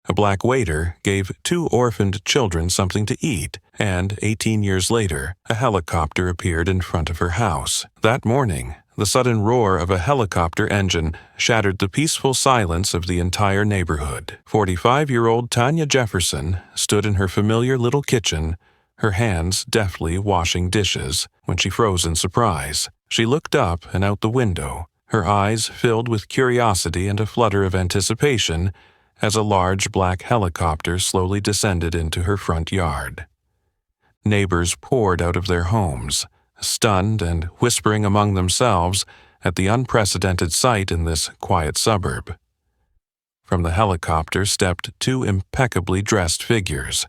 A black waiter gave 2 orphaned children something to eat, and 18 years later, a helicopter appeared in front of her house. That morning, the sudden roar of a helicopter engine shattered the peaceful silence of the entire neighborhood. 45-year-old Tanya Jefferson stood in her familiar little kitchen, her hands deftly washing dishes, when she froze in surprise. She looked up and out the window, her eyes filled with curiosity and a flutter of anticipation, as a large black helicopter slowly descended into her front yard. Neighbors poured out of their homes, stunned and whispering among themselves at the unprecedented sight in this quiet suburb. From the helicopter stepped 2 impeccably dressed figures,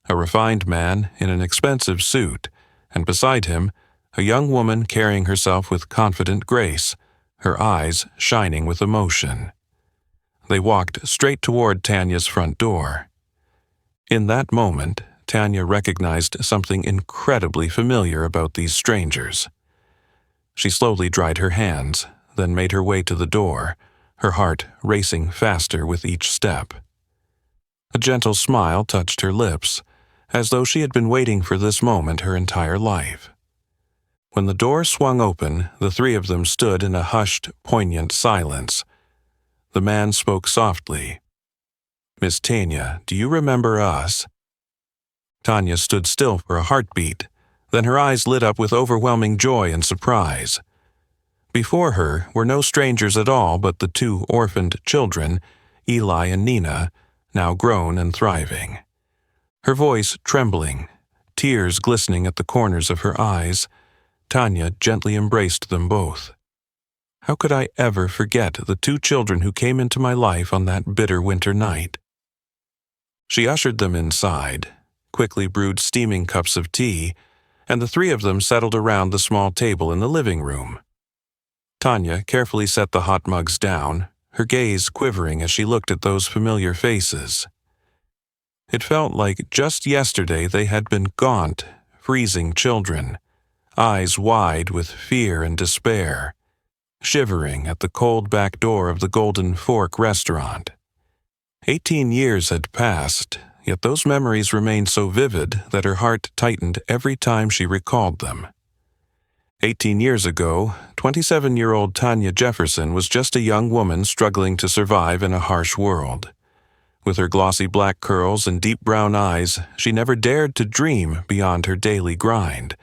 a refined man in an expensive suit, and beside him, a young woman carrying herself with confident grace, her eyes shining with emotion. They walked straight toward Tanya's front door. In that moment, Tanya recognized something incredibly familiar about these strangers. She slowly dried her hands, then made her way to the door, her heart racing faster with each step. A gentle smile touched her lips, as though she had been waiting for this moment her entire life. When the door swung open, the 3 of them stood in a hushed, poignant silence. The man spoke softly. "Miss Tanya, do you remember us?" Tanya stood still for a heartbeat, then her eyes lit up with overwhelming joy and surprise. Before her were no strangers at all but the 2 orphaned children, Eli and Nina, now grown and thriving. Her voice trembling, tears glistening at the corners of her eyes, Tanya gently embraced them both. How could I ever forget the 2 children who came into my life on that bitter winter night? She ushered them inside, quickly brewed steaming cups of tea, and the 3 of them settled around the small table in the living room. Tanya carefully set the hot mugs down, her gaze quivering as she looked at those familiar faces. It felt like just yesterday they had been gaunt, freezing children, eyes wide with fear and despair, shivering at the cold back door of the Golden Fork restaurant. 18 years had passed, yet those memories remained so vivid that her heart tightened every time she recalled them. 18 years ago, 27-year-old Tanya Jefferson was just a young woman struggling to survive in a harsh world. With her glossy black curls and deep brown eyes, she never dared to dream beyond her daily grind.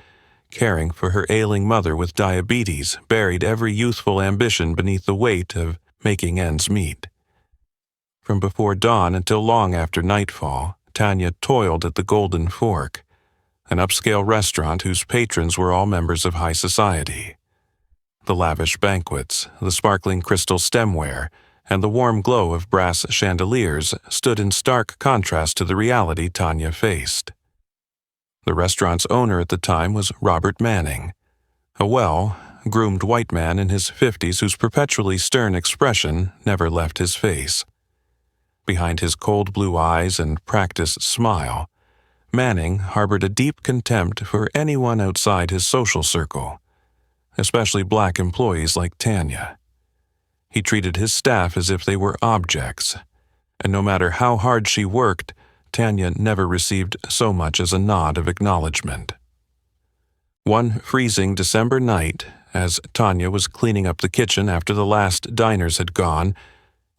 Caring for her ailing mother with diabetes buried every youthful ambition beneath the weight of making ends meet. From before dawn until long after nightfall, Tanya toiled at the Golden Fork, an upscale restaurant whose patrons were all members of high society. The lavish banquets, the sparkling crystal stemware, and the warm glow of brass chandeliers stood in stark contrast to the reality Tanya faced. The restaurant's owner at the time was Robert Manning, a well-groomed white man in his 50s whose perpetually stern expression never left his face. Behind his cold blue eyes and practiced smile, Manning harbored a deep contempt for anyone outside his social circle, especially black employees like Tanya. He treated his staff as if they were objects, and no matter how hard she worked, Tanya never received so much as a nod of acknowledgement. One freezing December night, as Tanya was cleaning up the kitchen after the last diners had gone,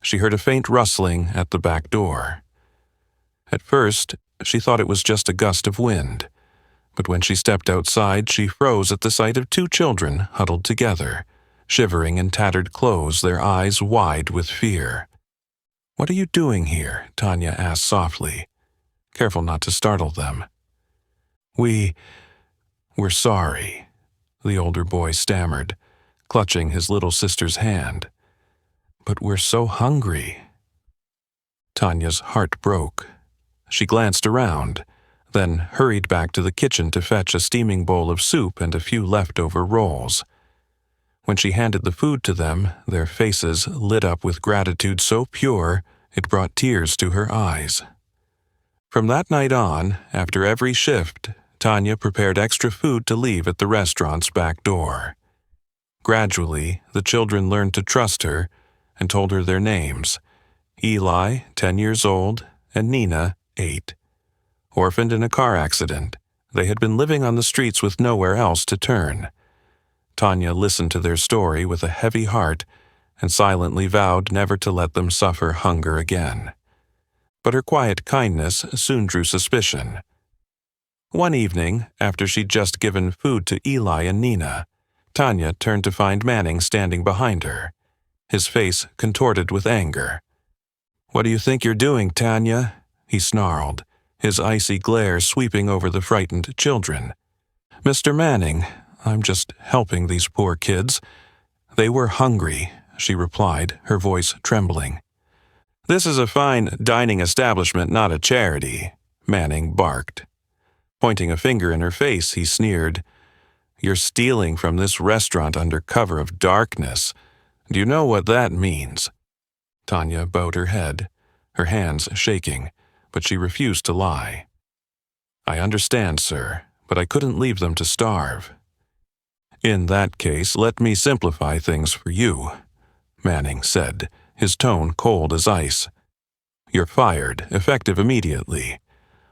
she heard a faint rustling at the back door. At first, she thought it was just a gust of wind, but when she stepped outside, she froze at the sight of 2 children huddled together, shivering in tattered clothes, their eyes wide with fear. "What are you doing here?" Tanya asked softly, careful not to startle them. We're sorry," the older boy stammered, clutching his little sister's hand. "But we're so hungry." Tanya's heart broke. She glanced around, then hurried back to the kitchen to fetch a steaming bowl of soup and a few leftover rolls. When she handed the food to them, their faces lit up with gratitude so pure it brought tears to her eyes. From that night on, after every shift, Tanya prepared extra food to leave at the restaurant's back door. Gradually, the children learned to trust her and told her their names: Eli, 10 years old, and Nina, 8. Orphaned in a car accident, they had been living on the streets with nowhere else to turn. Tanya listened to their story with a heavy heart and silently vowed never to let them suffer hunger again. But her quiet kindness soon drew suspicion. One evening, after she'd just given food to Eli and Nina, Tanya turned to find Manning standing behind her, his face contorted with anger. "What do you think you're doing, Tanya?" he snarled, his icy glare sweeping over the frightened children. "Mr. Manning, I'm just helping these poor kids. They were hungry," she replied, her voice trembling. "This is a fine dining establishment, not a charity," Manning barked. Pointing a finger in her face, he sneered, "You're stealing from this restaurant under cover of darkness. Do you know what that means?" Tanya bowed her head, her hands shaking, but she refused to lie. "I understand, sir, but I couldn't leave them to starve." "In that case, let me simplify things for you," Manning said, his tone cold as ice. "You're fired, effective immediately.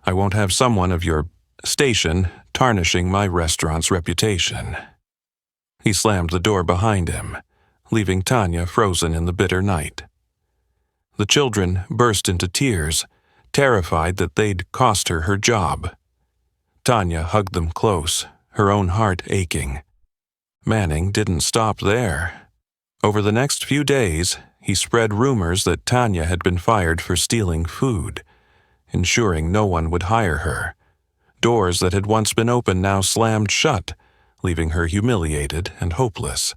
I won't have someone of your station tarnishing my restaurant's reputation." He slammed the door behind him, leaving Tanya frozen in the bitter night. The children burst into tears, terrified that they'd cost her her job. Tanya hugged them close, her own heart aching. Manning didn't stop there. Over the next few days, he spread rumors that Tanya had been fired for stealing food, ensuring no one would hire her. Doors that had once been open now slammed shut, leaving her humiliated and hopeless.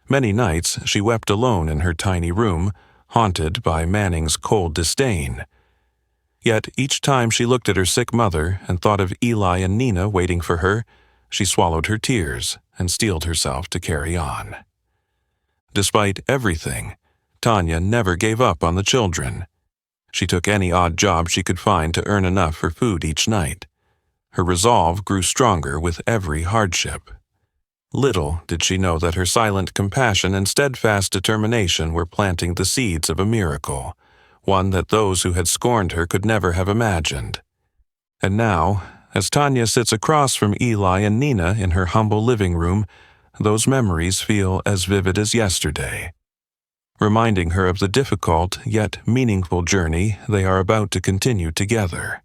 Many nights she wept alone in her tiny room, haunted by Manning's cold disdain. Yet each time she looked at her sick mother and thought of Eli and Nina waiting for her, she swallowed her tears and steeled herself to carry on. Despite everything, Tanya never gave up on the children. She took any odd job she could find to earn enough for food each night. Her resolve grew stronger with every hardship. Little did she know that her silent compassion and steadfast determination were planting the seeds of a miracle, one that those who had scorned her could never have imagined. And now, as Tanya sits across from Eli and Nina in her humble living room, those memories feel as vivid as yesterday, reminding her of the difficult yet meaningful journey they are about to continue together.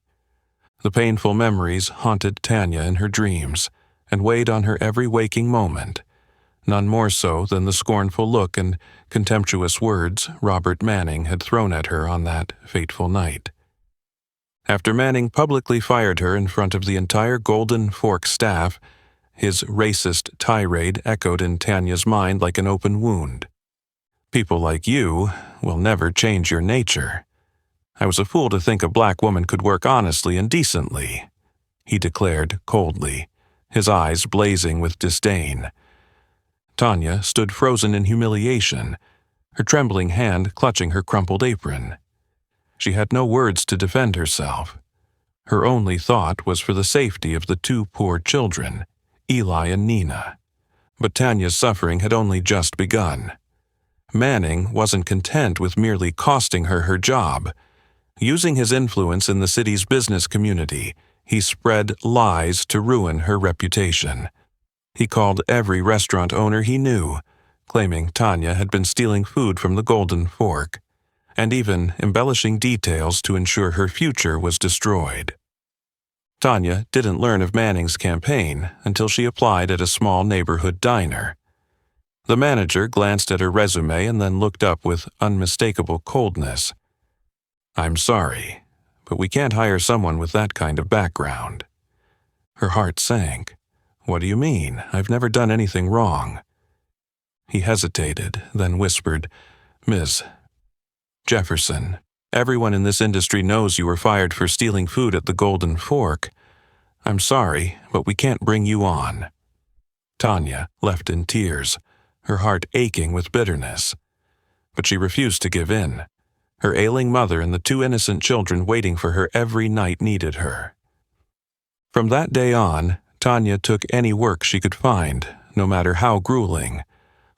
The painful memories haunted Tanya in her dreams and weighed on her every waking moment, none more so than the scornful look and contemptuous words Robert Manning had thrown at her on that fateful night. After Manning publicly fired her in front of the entire Golden Fork staff, his racist tirade echoed in Tanya's mind like an open wound. "People like you will never change your nature. I was a fool to think a black woman could work honestly and decently," he declared coldly, his eyes blazing with disdain. Tanya stood frozen in humiliation, her trembling hand clutching her crumpled apron. She had no words to defend herself. Her only thought was for the safety of the two poor children, Eli and Nina. But Tanya's suffering had only just begun. Manning wasn't content with merely costing her her job. Using his influence in the city's business community, he spread lies to ruin her reputation. He called every restaurant owner he knew, claiming Tanya had been stealing food from the Golden Fork, and even embellishing details to ensure her future was destroyed. Tanya didn't learn of Manning's campaign until she applied at a small neighborhood diner. The manager glanced at her resume and then looked up with unmistakable coldness. "I'm sorry, but we can't hire someone with that kind of background." Her heart sank. "What do you mean? I've never done anything wrong." He hesitated, then whispered, "Ms. Jefferson, everyone in this industry knows you were fired for stealing food at the Golden Fork. I'm sorry, but we can't bring you on." Tanya left in tears, her heart aching with bitterness. But she refused to give in. Her ailing mother and the two innocent children waiting for her every night needed her. From that day on, Tanya took any work she could find, no matter how grueling.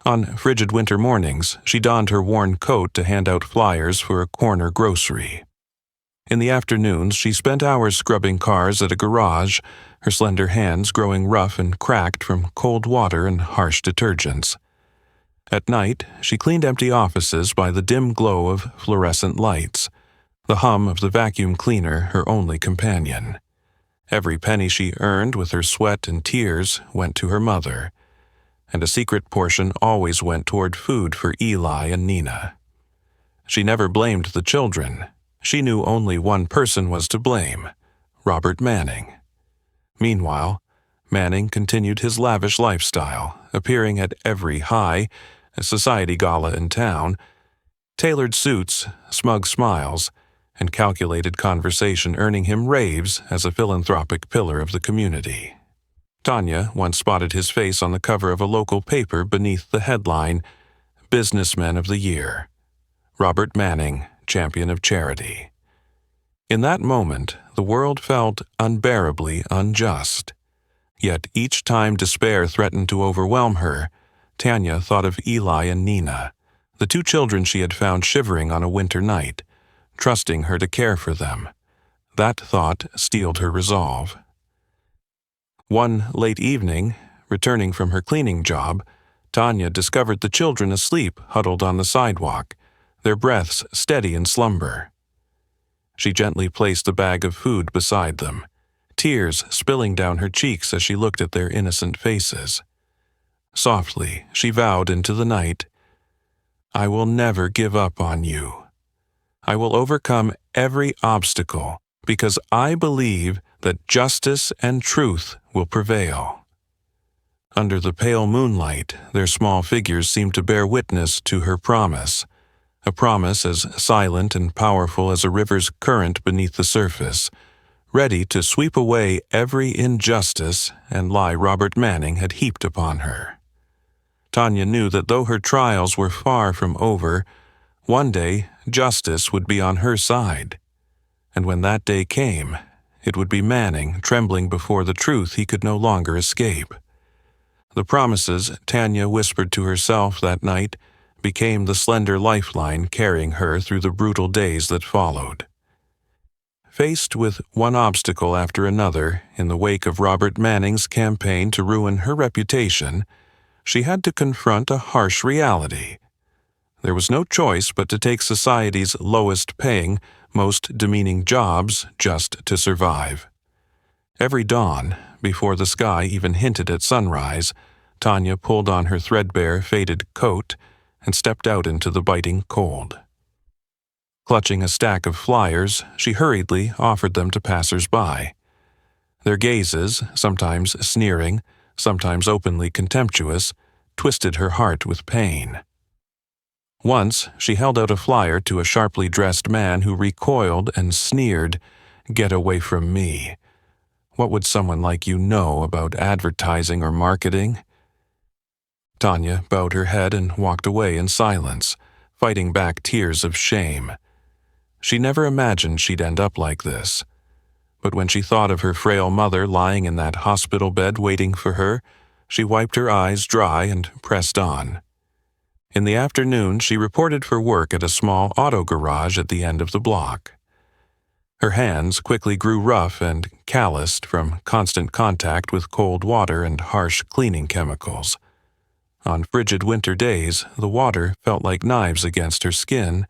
On frigid winter mornings, she donned her worn coat to hand out flyers for a corner grocery. In the afternoons, she spent hours scrubbing cars at a garage, her slender hands growing rough and cracked from cold water and harsh detergents. At night, she cleaned empty offices by the dim glow of fluorescent lights, the hum of the vacuum cleaner her only companion. Every penny she earned with her sweat and tears went to her mother, and a secret portion always went toward food for Eli and Nina. She never blamed the children. She knew only one person was to blame, Robert Manning. Meanwhile, Manning continued his lavish lifestyle, appearing at every high society gala in town, tailored suits, smug smiles, and calculated conversation earning him raves as a philanthropic pillar of the community. Tanya once spotted his face on the cover of a local paper beneath the headline, Businessman of the Year, Robert Manning, Champion of Charity. In that moment, the world felt unbearably unjust. Yet each time despair threatened to overwhelm her, Tanya thought of Eli and Nina, the two children she had found shivering on a winter night, trusting her to care for them. That thought steeled her resolve. One late evening, returning from her cleaning job, Tanya discovered the children asleep huddled on the sidewalk, their breaths steady in slumber. She gently placed the bag of food beside them, tears spilling down her cheeks as she looked at their innocent faces. Softly, she vowed into the night, "I will never give up on you. I will overcome every obstacle because I believe that justice and truth will prevail." Under the pale moonlight, their small figures seemed to bear witness to her promise, a promise as silent and powerful as a river's current beneath the surface, ready to sweep away every injustice and lie Robert Manning had heaped upon her. Tanya knew that though her trials were far from over, one day justice would be on her side. And when that day came, it would be Manning trembling before the truth he could no longer escape. The promises Tanya whispered to herself that night became the slender lifeline carrying her through the brutal days that followed. Faced with one obstacle after another in the wake of Robert Manning's campaign to ruin her reputation, she had to confront a harsh reality. There was no choice but to take society's lowest-paying, most demeaning jobs just to survive. Every dawn, before the sky even hinted at sunrise, Tanya pulled on her threadbare, faded coat and stepped out into the biting cold. Clutching a stack of flyers, she hurriedly offered them to passers-by. Their gazes, sometimes sneering, sometimes openly contemptuous, twisted her heart with pain. Once, she held out a flyer to a sharply dressed man who recoiled and sneered, "Get away from me. What would someone like you know about advertising or marketing?" Tanya bowed her head and walked away in silence, fighting back tears of shame. She never imagined she'd end up like this. But when she thought of her frail mother lying in that hospital bed waiting for her, she wiped her eyes dry and pressed on. In the afternoon, she reported for work at a small auto garage at the end of the block. Her hands quickly grew rough and calloused from constant contact with cold water and harsh cleaning chemicals. On frigid winter days, the water felt like knives against her skin,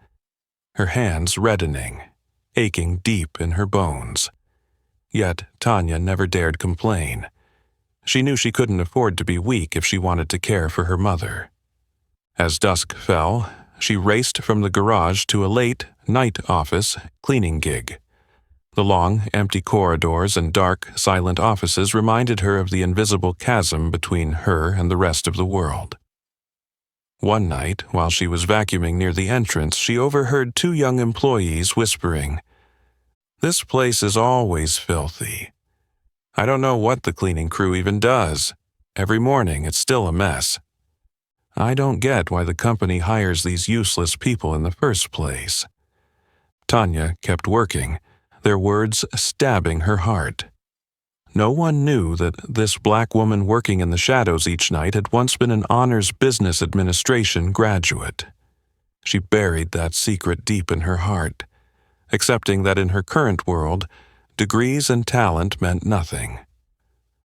her hands reddening, aching deep in her bones. Yet Tanya never dared complain. She knew she couldn't afford to be weak if she wanted to care for her mother. As dusk fell, she raced from the garage to a late, night office cleaning gig. The long, empty corridors and dark, silent offices reminded her of the invisible chasm between her and the rest of the world. One night, while she was vacuuming near the entrance, she overheard two young employees whispering, "This place is always filthy. I don't know what the cleaning crew even does. Every morning it's still a mess. I don't get why the company hires these useless people in the first place." Tanya kept working, their words stabbing her heart. No one knew that this black woman working in the shadows each night had once been an honors business administration graduate. She buried that secret deep in her heart, accepting that in her current world, degrees and talent meant nothing.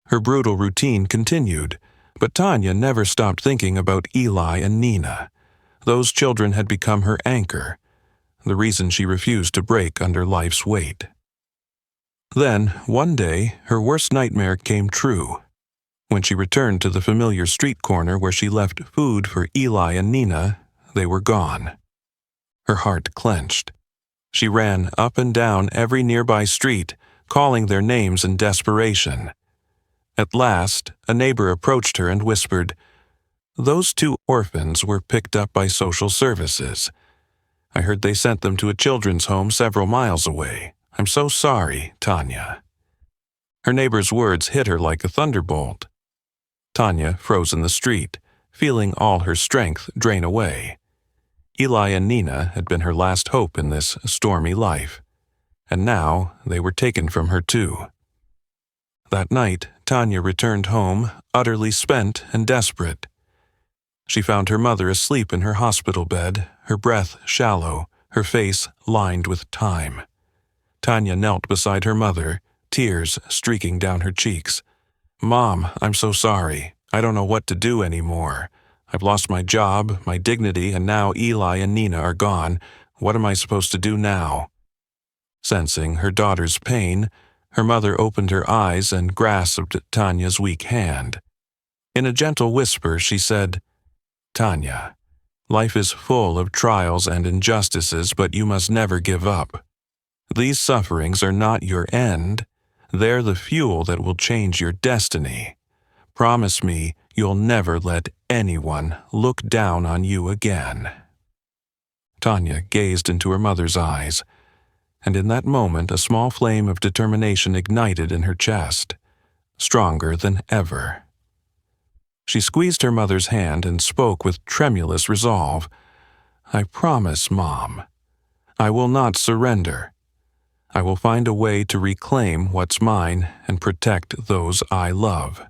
Her brutal routine continued, but Tanya never stopped thinking about Eli and Nina. Those children had become her anchor, the reason she refused to break under life's weight. Then, one day, her worst nightmare came true. When she returned to the familiar street corner where she left food for Eli and Nina, they were gone. Her heart clenched. She ran up and down every nearby street, calling their names in desperation. At last, a neighbor approached her and whispered, "Those two orphans were picked up by social services. I heard they sent them to a children's home several miles away. I'm so sorry, Tanya." Her neighbor's words hit her like a thunderbolt. Tanya froze in the street, feeling all her strength drain away. Eli and Nina had been her last hope in this stormy life, and now they were taken from her too. That night, Tanya returned home, utterly spent and desperate. She found her mother asleep in her hospital bed, her breath shallow, her face lined with time. Tanya knelt beside her mother, tears streaking down her cheeks. "Mom, I'm so sorry. I don't know what to do anymore. I've lost my job, my dignity, and now Eli and Nina are gone. What am I supposed to do now?" Sensing her daughter's pain, her mother opened her eyes and grasped Tanya's weak hand. In a gentle whisper, she said, "Tanya, life is full of trials and injustices, but you must never give up. These sufferings are not your end. They're the fuel that will change your destiny. Promise me you'll never let anyone look down on you again." Tanya gazed into her mother's eyes, and in that moment a small flame of determination ignited in her chest, stronger than ever. She squeezed her mother's hand and spoke with tremulous resolve. "I promise, Mom. I will not surrender. I will find a way to reclaim what's mine and protect those I love."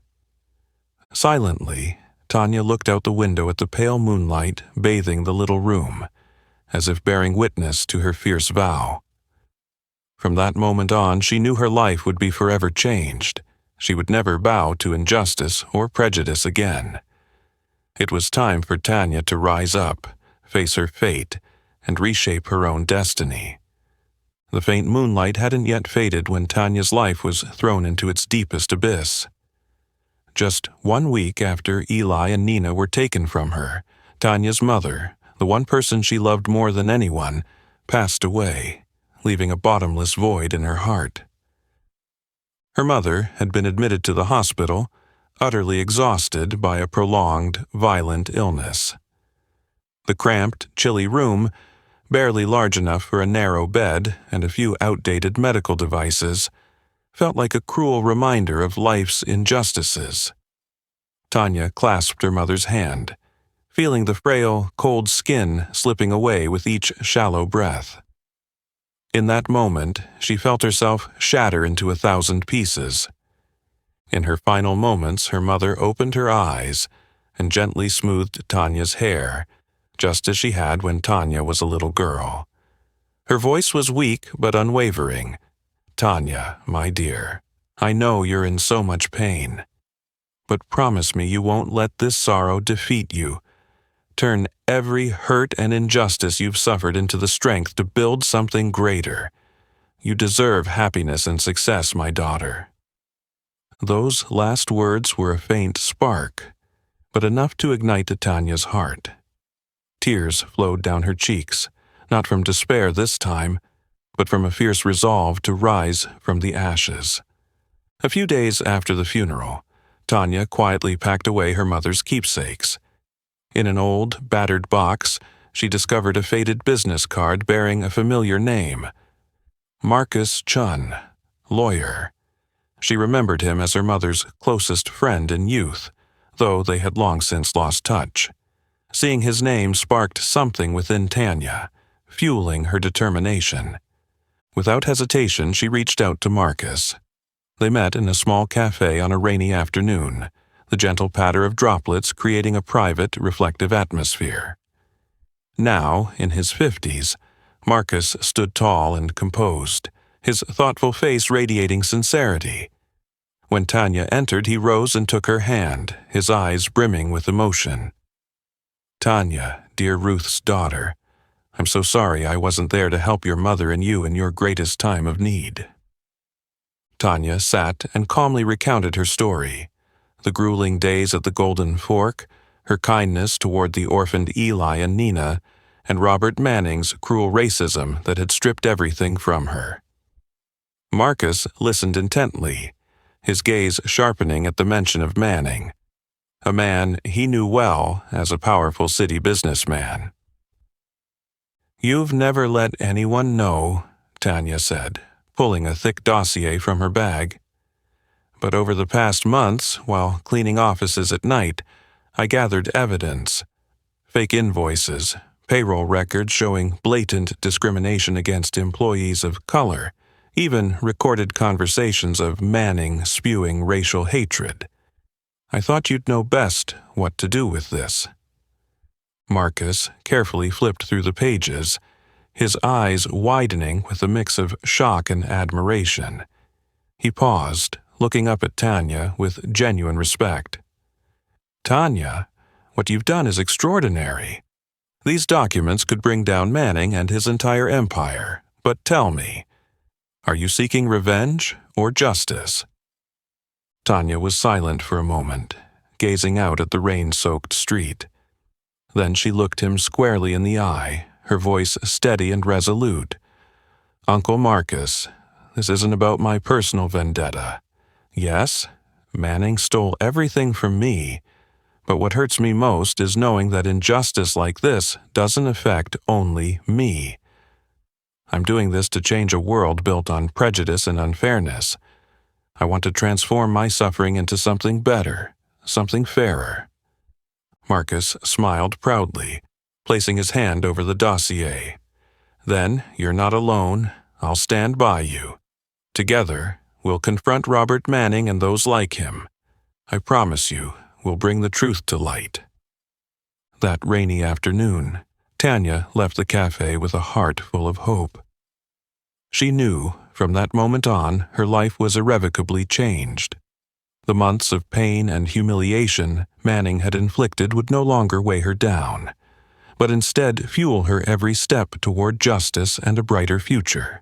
Silently, Tanya looked out the window at the pale moonlight bathing the little room, as if bearing witness to her fierce vow. From that moment on, she knew her life would be forever changed. She would never bow to injustice or prejudice again. It was time for Tanya to rise up, face her fate, and reshape her own destiny. The faint moonlight hadn't yet faded when Tanya's life was thrown into its deepest abyss. Just 1 week after Eli and Nina were taken from her, Tanya's mother, the one person she loved more than anyone, passed away, leaving a bottomless void in her heart. Her mother had been admitted to the hospital, utterly exhausted by a prolonged, violent illness. The cramped, chilly room, barely large enough for a narrow bed and a few outdated medical devices, felt like a cruel reminder of life's injustices. Tanya clasped her mother's hand, feeling the frail, cold skin slipping away with each shallow breath. In that moment, she felt herself shatter into 1,000 pieces. In her final moments, her mother opened her eyes and gently smoothed Tanya's hair, just as she had when Tanya was a little girl. Her voice was weak but unwavering. "Tanya, my dear, I know you're in so much pain. But promise me you won't let this sorrow defeat you. Turn every hurt and injustice you've suffered into the strength to build something greater. You deserve happiness and success, my daughter." Those last words were a faint spark, but enough to ignite Tanya's heart. Tears flowed down her cheeks, not from despair this time, but from a fierce resolve to rise from the ashes. A few days after the funeral, Tanya quietly packed away her mother's keepsakes. In an old, battered box, she discovered a faded business card bearing a familiar name. Marcus Chun, lawyer. She remembered him as her mother's closest friend in youth, though they had long since lost touch. Seeing his name sparked something within Tanya, fueling her determination. Without hesitation, she reached out to Marcus. They met in a small cafe on a rainy afternoon, the gentle patter of droplets creating a private, reflective atmosphere. Now, in his 50s, Marcus stood tall and composed, his thoughtful face radiating sincerity. When Tanya entered, he rose and took her hand, his eyes brimming with emotion. "Tanya, dear Ruth's daughter, I'm so sorry I wasn't there to help your mother and you in your greatest time of need." Tanya sat and calmly recounted her story, the grueling days at the Golden Fork, her kindness toward the orphaned Eli and Nina, and Robert Manning's cruel racism that had stripped everything from her. Marcus listened intently, his gaze sharpening at the mention of Manning, a man he knew well as a powerful city businessman. "You've never let anyone know," Tanya said, pulling a thick dossier from her bag. "But over the past months, while cleaning offices at night, I gathered evidence. Fake invoices, payroll records showing blatant discrimination against employees of color, even recorded conversations of Manning spewing racial hatred. I thought you'd know best what to do with this." Marcus carefully flipped through the pages, his eyes widening with a mix of shock and admiration. He paused, looking up at Tanya with genuine respect. "Tanya, what you've done is extraordinary. These documents could bring down Manning and his entire empire, but tell me, are you seeking revenge or justice?" Tanya was silent for a moment, gazing out at the rain-soaked street. Then she looked him squarely in the eye, her voice steady and resolute. "Uncle Marcus, this isn't about my personal vendetta. Yes, Manning stole everything from me, but what hurts me most is knowing that injustice like this doesn't affect only me. I'm doing this to change a world built on prejudice and unfairness. I want to transform my suffering into something better, something fairer." Marcus smiled proudly, placing his hand over the dossier. "Then you're not alone. I'll stand by you. Together, we'll confront Robert Manning and those like him. I promise you, we'll bring the truth to light." That rainy afternoon, Tanya left the cafe with a heart full of hope. She knew, from that moment on, her life was irrevocably changed. The months of pain and humiliation Manning had inflicted would no longer weigh her down, but instead fuel her every step toward justice and a brighter future.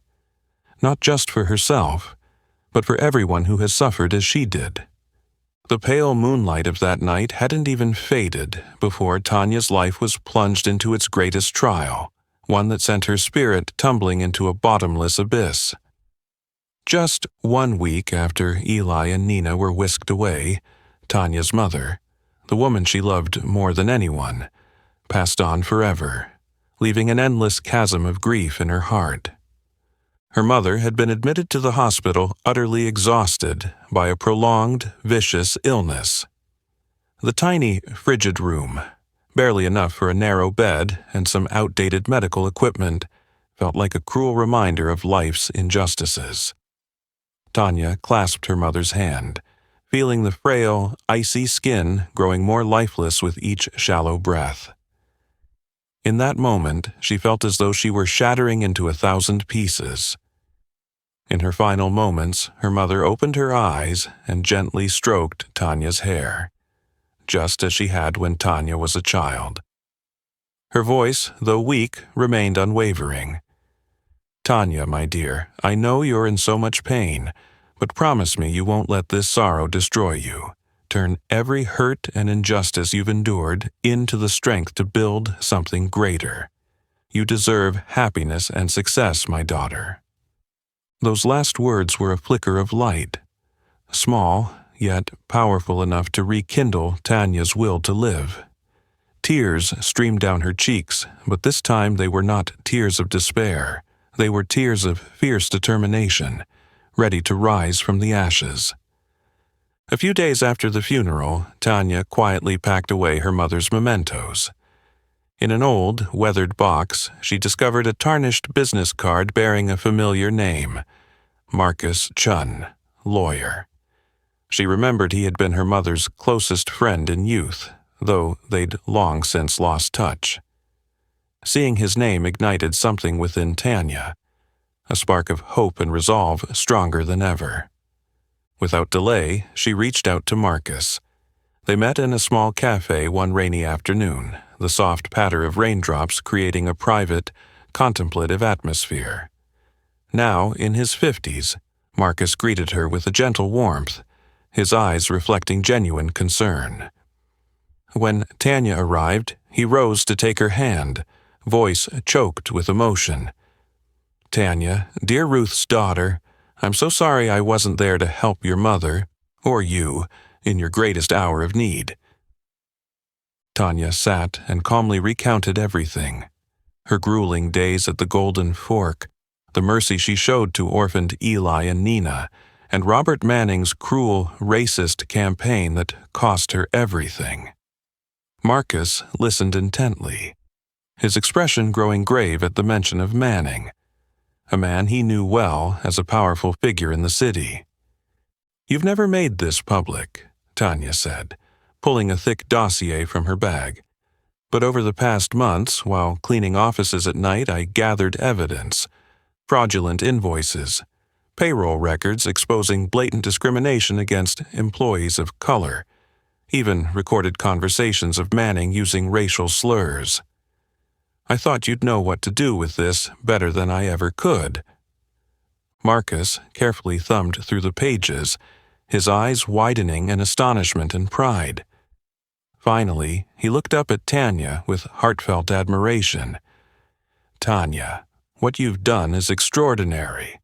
Not just for herself, but for everyone who has suffered as she did. The pale moonlight of that night hadn't even faded before Tanya's life was plunged into its greatest trial, one that sent her spirit tumbling into a bottomless abyss. Just 1 week after Eli and Nina were whisked away, Tanya's mother, the woman she loved more than anyone, passed on forever, leaving an endless chasm of grief in her heart. Her mother had been admitted to the hospital utterly exhausted by a prolonged, vicious illness. The tiny, frigid room, barely enough for a narrow bed and some outdated medical equipment, felt like a cruel reminder of life's injustices. Tanya clasped her mother's hand, feeling the frail, icy skin growing more lifeless with each shallow breath. In that moment, she felt as though she were shattering into 1,000 pieces. In her final moments, her mother opened her eyes and gently stroked Tanya's hair, just as she had when Tanya was a child. Her voice, though weak, remained unwavering. "Tanya, my dear, I know you're in so much pain, but promise me you won't let this sorrow destroy you. Turn every hurt and injustice you've endured into the strength to build something greater. You deserve happiness and success, my daughter." Those last words were a flicker of light, small, yet powerful enough to rekindle Tanya's will to live. Tears streamed down her cheeks, but this time they were not tears of despair. They were tears of fierce determination, ready to rise from the ashes. A few days after the funeral, Tanya quietly packed away her mother's mementos. In an old, weathered box, she discovered a tarnished business card bearing a familiar name, Marcus Chun, lawyer. She remembered he had been her mother's closest friend in youth, though they'd long since lost touch. Seeing his name ignited something within Tanya, a spark of hope and resolve stronger than ever. Without delay, she reached out to Marcus. They met in a small cafe one rainy afternoon, the soft patter of raindrops creating a private, contemplative atmosphere. Now, in his 50s, Marcus greeted her with a gentle warmth, his eyes reflecting genuine concern. When Tanya arrived, he rose to take her hand, voice choked with emotion. "Tanya, dear Ruth's daughter, I'm so sorry I wasn't there to help your mother, or you, in your greatest hour of need." Tanya sat and calmly recounted everything. Her grueling days at the Golden Fork, the mercy she showed to orphaned Eli and Nina, and Robert Manning's cruel, racist campaign that cost her everything. Marcus listened intently, his expression growing grave at the mention of Manning, a man he knew well as a powerful figure in the city. "You've never made this public," Tanya said, pulling a thick dossier from her bag. "But over the past months, while cleaning offices at night, I gathered evidence, fraudulent invoices, payroll records exposing blatant discrimination against employees of color, even recorded conversations of Manning using racial slurs. I thought you'd know what to do with this better than I ever could." Marcus carefully thumbed through the pages, his eyes widening in astonishment and pride. Finally, he looked up at Tanya with heartfelt admiration. "Tanya, what you've done is extraordinary.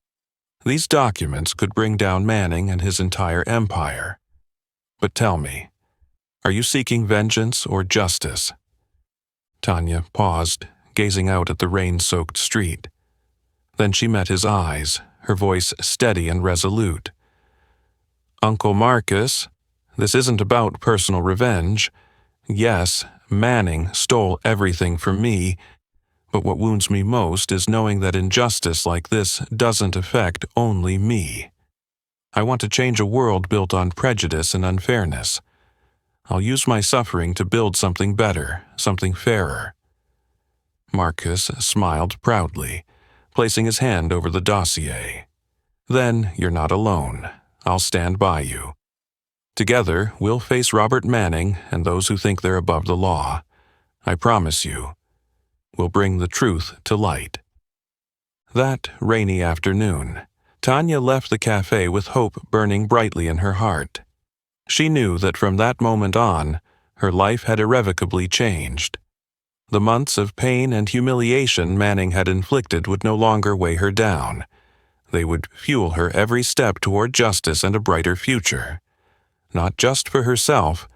These documents could bring down Manning and his entire empire. But tell me, are you seeking vengeance or justice?" Tanya paused, gazing out at the rain-soaked street. Then she met his eyes, her voice steady and resolute. "Uncle Marcus, this isn't about personal revenge. Yes, Manning stole everything from me, but what wounds me most is knowing that injustice like this doesn't affect only me. I want to change a world built on prejudice and unfairness. I'll use my suffering to build something better, something fairer." Marcus smiled proudly, placing his hand over the dossier. "Then you're not alone. I'll stand by you. Together, we'll face Robert Manning and those who think they're above the law. I promise you. We'll bring the truth to light." That rainy afternoon, Tanya left the cafe with hope burning brightly in her heart. She knew that from that moment on, her life had irrevocably changed. The months of pain and humiliation Manning had inflicted would no longer weigh her down. They would fuel her every step toward justice and a brighter future. Not just for herself,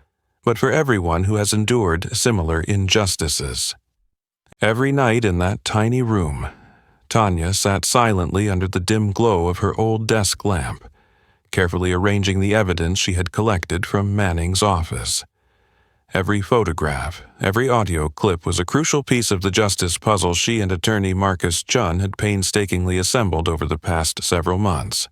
but for everyone who has endured similar injustices. Every night in that tiny room, Tanya sat silently under the dim glow of her old desk lamp, carefully arranging the evidence she had collected from Manning's office. Every photograph, every audio clip was a crucial piece of the justice puzzle she and attorney Marcus Chun had painstakingly assembled over the past several months.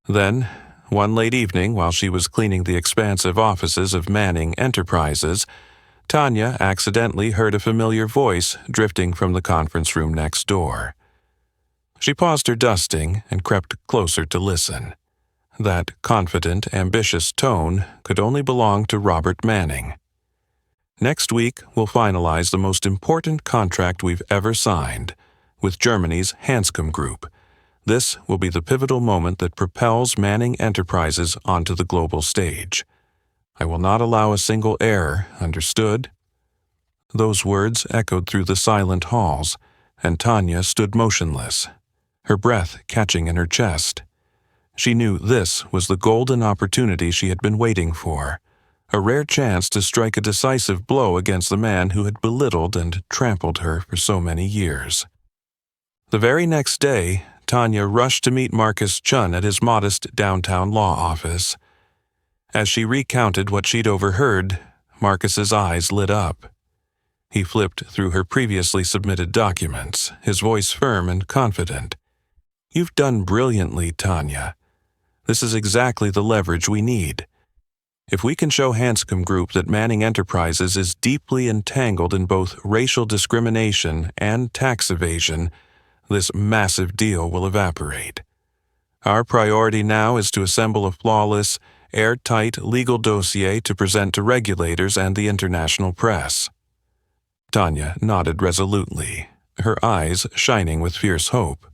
Then, one late evening while she was cleaning the expansive offices of Manning Enterprises, Tanya accidentally heard a familiar voice drifting from the conference room next door. She paused her dusting and crept closer to listen. That confident, ambitious tone could only belong to Robert Manning. "Next week, we'll finalize the most important contract we've ever signed, with Germany's Hanscom Group. This will be the pivotal moment that propels Manning Enterprises onto the global stage. I will not allow a single error, understood?" Those words echoed through the silent halls, and Tanya stood motionless, her breath catching in her chest. She knew this was the golden opportunity she had been waiting for, a rare chance to strike a decisive blow against the man who had belittled and trampled her for so many years. The very next day, Tanya rushed to meet Marcus Chun at his modest downtown law office. As she recounted what she'd overheard, Marcus's eyes lit up. He flipped through her previously submitted documents, his voice firm and confident. "You've done brilliantly, Tanya. This is exactly the leverage we need. If we can show Hanscom Group that Manning Enterprises is deeply entangled in both racial discrimination and tax evasion, this massive deal will evaporate. Our priority now is to assemble a flawless, airtight legal dossier to present to regulators and the international press. Tanya nodded resolutely, her eyes shining with fierce hope.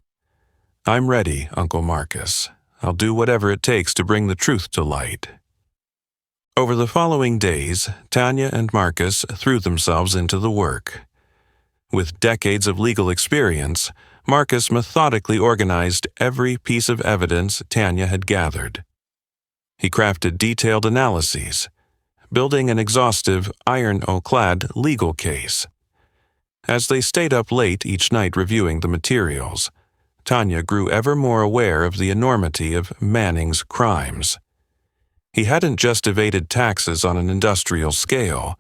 I'm ready, Uncle Marcus. I'll do whatever it takes to bring the truth to light. Over the following days, Tanya and Marcus threw themselves into the work. With decades of legal experience, Marcus methodically organized every piece of evidence Tanya had gathered. He crafted detailed analyses, building an exhaustive, iron-clad legal case. As they stayed up late each night reviewing the materials, Tanya grew ever more aware of the enormity of Manning's crimes. He hadn't just evaded taxes on an industrial scale.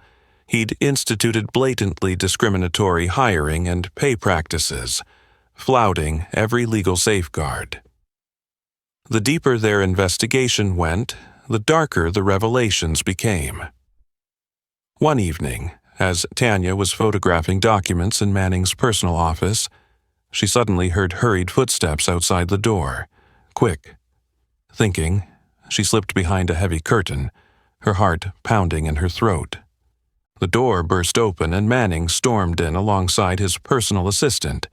He'd instituted blatantly discriminatory hiring and pay practices, flouting every legal safeguard. The deeper their investigation went, the darker the revelations became. One evening, as Tanya was photographing documents in Manning's personal office, she suddenly heard hurried footsteps outside the door. Quick. Thinking, she slipped behind a heavy curtain, her heart pounding in her throat. The door burst open and Manning stormed in alongside his personal assistant,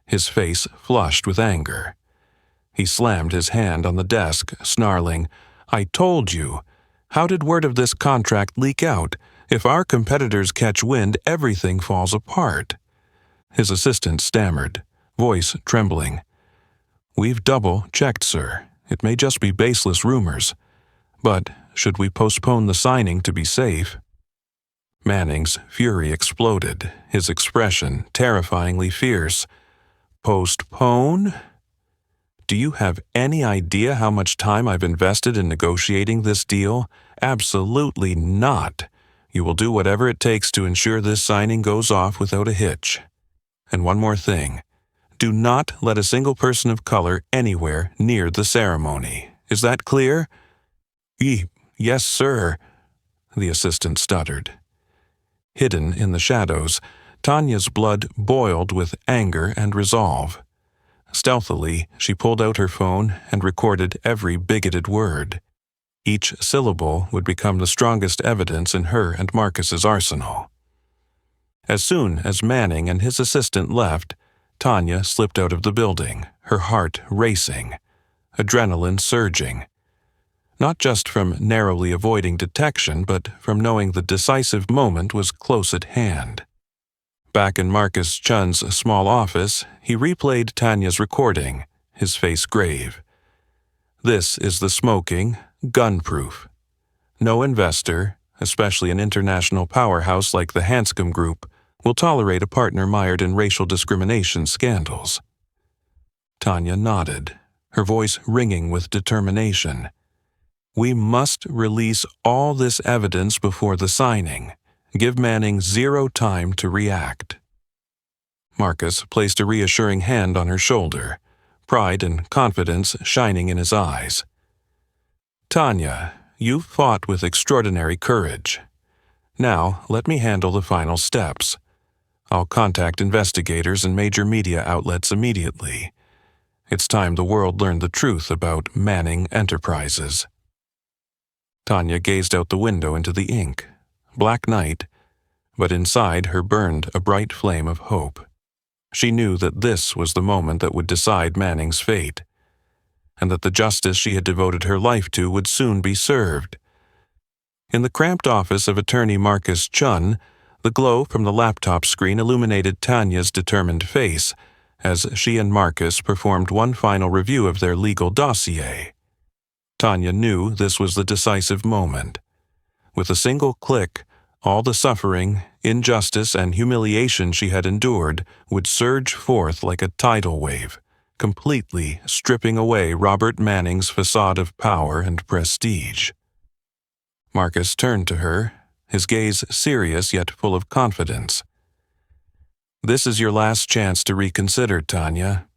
his face flushed with anger. He slammed his hand on the desk, snarling, "I told you. How did word of this contract leak out? If our competitors catch wind, everything falls apart." His assistant stammered, voice trembling. "We've double-checked, sir. It may just be baseless rumors. But should we postpone the signing to be safe?" Manning's fury exploded, his expression terrifyingly fierce. "Postpone? Do you have any idea how much time I've invested in negotiating this deal? Absolutely not. You will do whatever it takes to ensure this signing goes off without a hitch. And one more thing. Do not let a single person of color anywhere near the ceremony. Is that clear?" Yes, sir," the assistant stuttered. Hidden in the shadows, Tanya's blood boiled with anger and resolve. Stealthily, she pulled out her phone and recorded every bigoted word. Each syllable would become the strongest evidence in her and Marcus's arsenal. As soon as Manning and his assistant left, Tanya slipped out of the building, her heart racing, adrenaline surging. Not just from narrowly avoiding detection, but from knowing the decisive moment was close at hand. Back in Marcus Chun's small office, he replayed Tanya's recording, his face grave. This is the smoking, gun-proof. No investor, especially an international powerhouse like the Hanscom Group, will tolerate a partner mired in racial discrimination scandals. Tanya nodded, her voice ringing with determination. "We must release all this evidence before the signing. Give Manning zero time to react." Marcus placed a reassuring hand on her shoulder, pride and confidence shining in his eyes. "Tanya, you've fought with extraordinary courage. Now, let me handle the final steps. I'll contact investigators and major media outlets immediately. It's time the world learned the truth about Manning Enterprises." Tanya gazed out the window into the ink. Black night, but inside her burned a bright flame of hope. She knew that this was the moment that would decide Manning's fate, and that the justice she had devoted her life to would soon be served. In the cramped office of attorney Marcus Chun, the glow from the laptop screen illuminated Tanya's determined face as she and Marcus performed one final review of their legal dossier. Tanya knew this was the decisive moment. With a single click, all the suffering, injustice, and humiliation she had endured would surge forth like a tidal wave, completely stripping away Robert Manning's facade of power and prestige. Marcus turned to her, his gaze serious yet full of confidence. "This is your last chance to reconsider, Tanya.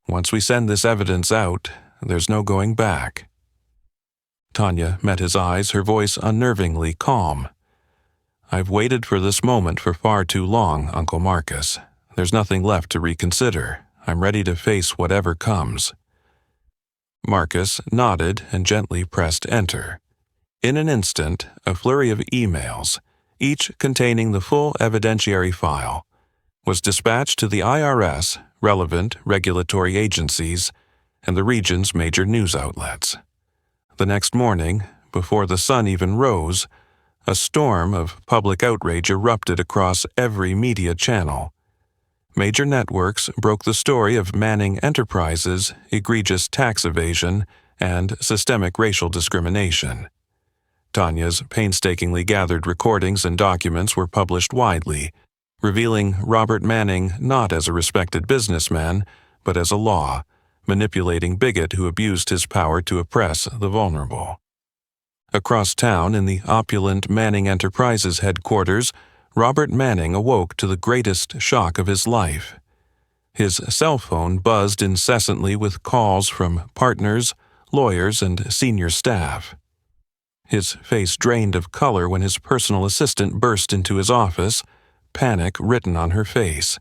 Once we send this evidence out, there's no going back." Tanya met his eyes, her voice unnervingly calm. "I've waited for this moment for far too long, Uncle Marcus. There's nothing left to reconsider. I'm ready to face whatever comes." Marcus nodded and gently pressed enter. In an instant, a flurry of emails, each containing the full evidentiary file, was dispatched to the IRS, relevant regulatory agencies, and the region's major news outlets. The next morning, before the sun even rose, a storm of public outrage erupted across every media channel. Major networks broke the story of Manning Enterprises' egregious tax evasion and systemic racial discrimination. Tanya's painstakingly gathered recordings and documents were published widely, revealing Robert Manning not as a respected businessman, but as a law-manipulating bigot who abused his power to oppress the vulnerable. Across town, in the opulent Manning Enterprises headquarters, Robert Manning awoke to the greatest shock of his life. His cell phone buzzed incessantly with calls from partners, lawyers, and senior staff. His face drained of color when his personal assistant burst into his office, panic written on her face.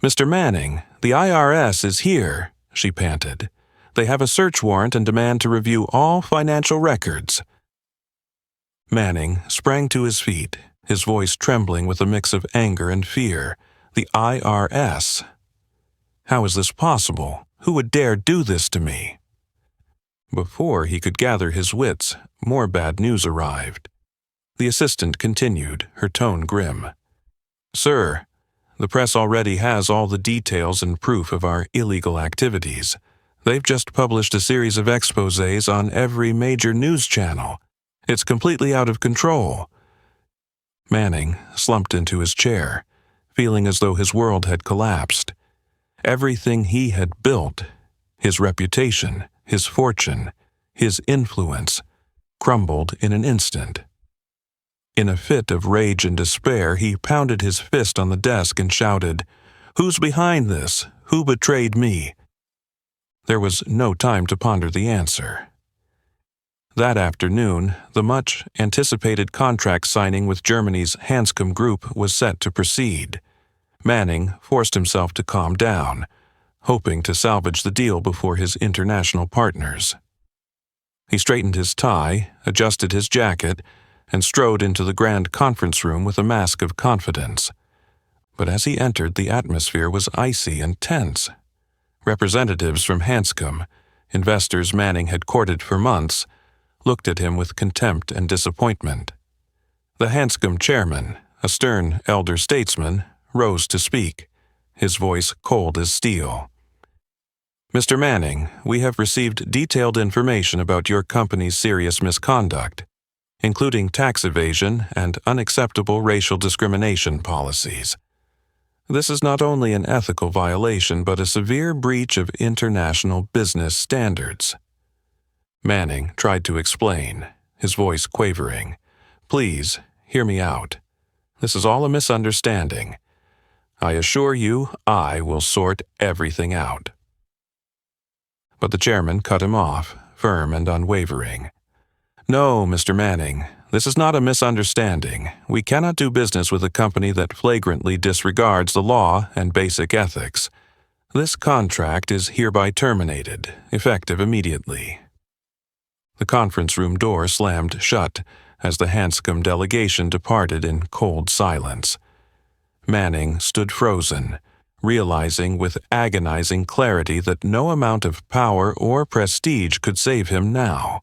"Mr. Manning, the IRS is here," she panted. "They have a search warrant and demand to review all financial records." Manning sprang to his feet, his voice trembling with a mix of anger and fear. "The IRS? How is this possible? Who would dare do this to me?" Before he could gather his wits, more bad news arrived. The assistant continued, her tone grim. "Sir, the press already has all the details and proof of our illegal activities. They've just published a series of exposés on every major news channel. It's completely out of control." Manning slumped into his chair, feeling as though his world had collapsed. Everything he had built, his reputation, his fortune, his influence, crumbled in an instant. In a fit of rage and despair, he pounded his fist on the desk and shouted, "Who's behind this? Who betrayed me?" There was no time to ponder the answer. That afternoon, the much-anticipated contract signing with Germany's Hanscom Group was set to proceed. Manning forced himself to calm down, hoping to salvage the deal before his international partners. He straightened his tie, adjusted his jacket, and strode into the grand conference room with a mask of confidence. But as he entered, the atmosphere was icy and tense. Representatives from Hanscom, investors Manning had courted for months, looked at him with contempt and disappointment. The Hanscom chairman, a stern elder statesman, rose to speak, his voice cold as steel. "Mr. Manning, we have received detailed information about your company's serious misconduct, including tax evasion and unacceptable racial discrimination policies. This is not only an ethical violation but a severe breach of international business standards." Manning tried to explain, his voice quavering. "Please, hear me out. This is all a misunderstanding. I assure you, I will sort everything out." But the chairman cut him off, firm and unwavering. "No, Mr. Manning, this is not a misunderstanding. We cannot do business with a company that flagrantly disregards the law and basic ethics. This contract is hereby terminated, effective immediately." The conference room door slammed shut as the Hanscom delegation departed in cold silence. Manning stood frozen, realizing with agonizing clarity that no amount of power or prestige could save him now.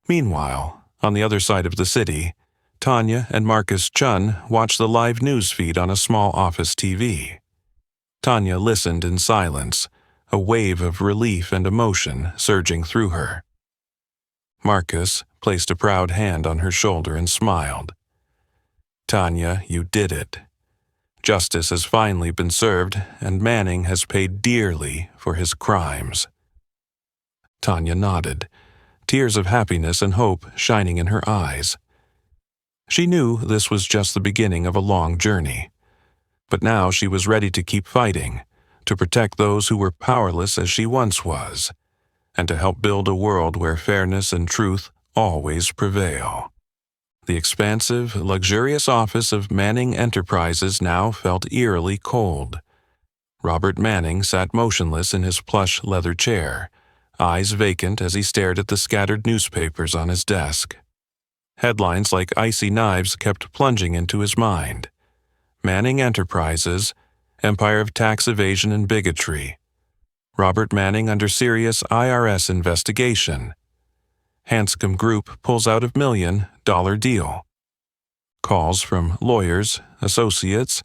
Meanwhile, on the other side of the city, Tanya and Marcus Chun watched the live news feed on a small office TV. Tanya listened in silence, a wave of relief and emotion surging through her. Marcus placed a proud hand on her shoulder and smiled. "Tanya, you did it. Justice has finally been served, and Manning has paid dearly for his crimes." Tanya nodded, tears of happiness and hope shining in her eyes. She knew this was just the beginning of a long journey. But now she was ready to keep fighting, to protect those who were powerless as she once was. and to help build a world where fairness and truth always prevail. The expansive, luxurious office of Manning Enterprises now felt eerily cold. Robert Manning sat motionless in his plush leather chair, eyes vacant as he stared at the scattered newspapers on his desk. Headlines like icy knives kept plunging into his mind. Manning Enterprises, empire of tax evasion and bigotry. Robert Manning under serious IRS investigation. Hanscom Group pulls out of $1 million deal. Calls from lawyers, associates,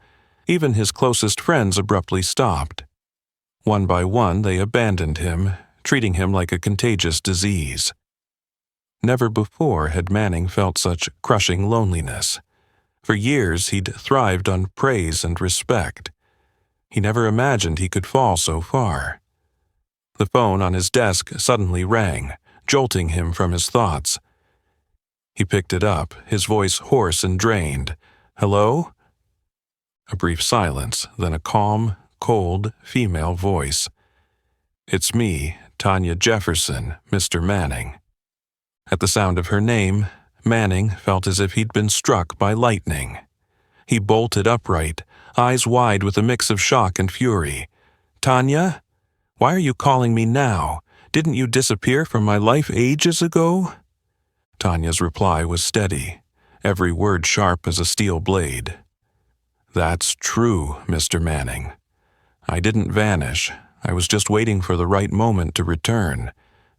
even his closest friends abruptly stopped. One by one, they abandoned him, treating him like a contagious disease. Never before had Manning felt such crushing loneliness. For years, he'd thrived on praise and respect. He never imagined he could fall so far. The phone on his desk suddenly rang, jolting him from his thoughts. He picked it up, his voice hoarse and drained. "Hello?" A brief silence, then a calm, cold, female voice. "It's me, Tanya Jefferson, Mr. Manning." At the sound of her name, Manning felt as if he'd been struck by lightning. He bolted upright, eyes wide with a mix of shock and fury. "Tanya? Why are you calling me now? Didn't you disappear from my life ages ago?" Tanya's reply was steady, every word sharp as a steel blade. "That's true, Mr. Manning. I didn't vanish. I was just waiting for the right moment to return.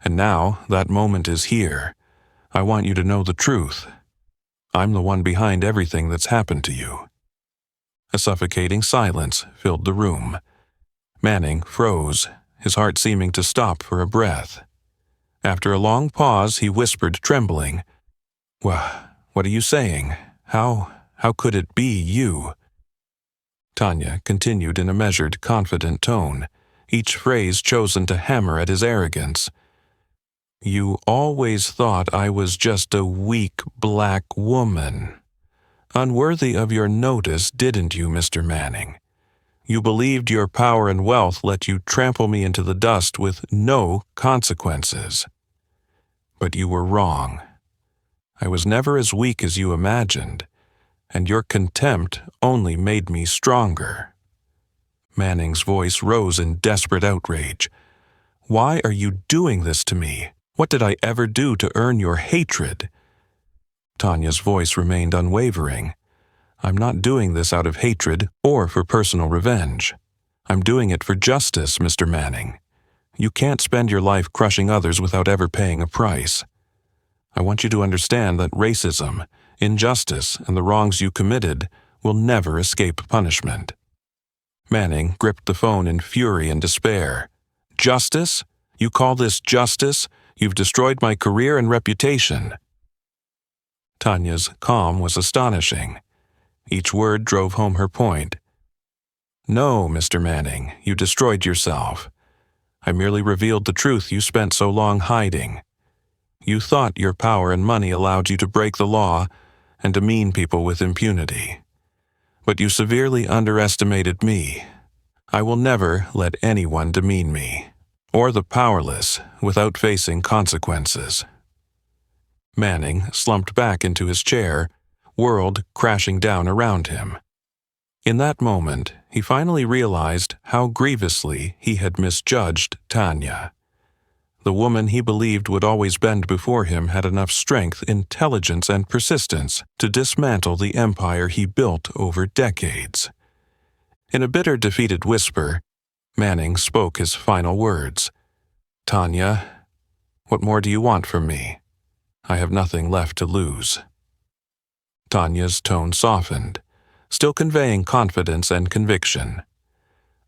And now that moment is here. I want you to know the truth. I'm the one behind everything that's happened to you." A suffocating silence filled the room. Manning froze, his heart seeming to stop for a breath. After a long pause, he whispered, trembling, What are you saying? How could it be you?" Tanya continued in a measured, confident tone, each phrase chosen to hammer at his arrogance. "You always thought I was just a weak black woman. Unworthy of your notice, didn't you, Mr. Manning? You believed your power and wealth let you trample me into the dust with no consequences. But you were wrong. I was never as weak as you imagined, and your contempt only made me stronger." Manning's voice rose in desperate outrage. "Why are you doing this to me? What did I ever do to earn your hatred?" Tanya's voice remained unwavering. "I'm not doing this out of hatred or for personal revenge. I'm doing it for justice, Mr. Manning. You can't spend your life crushing others without ever paying a price. I want you to understand that racism, injustice, and the wrongs you committed will never escape punishment." Manning gripped the phone in fury and despair. "Justice? You call this justice? You've destroyed my career and reputation." Tanya's calm was astonishing. Each word drove home her point. "No, Mr. Manning, you destroyed yourself. I merely revealed the truth you spent so long hiding. You thought your power and money allowed you to break the law and demean people with impunity. But you severely underestimated me. I will never let anyone demean me, or the powerless, without facing consequences." Manning slumped back into his chair, world crashing down around him. In that moment, he finally realized how grievously he had misjudged Tanya. The woman he believed would always bend before him had enough strength, intelligence, and persistence to dismantle the empire he built over decades. In a bitter, defeated whisper, Manning spoke his final words. "Tanya, what more do you want from me? I have nothing left to lose." Tanya's tone softened, still conveying confidence and conviction.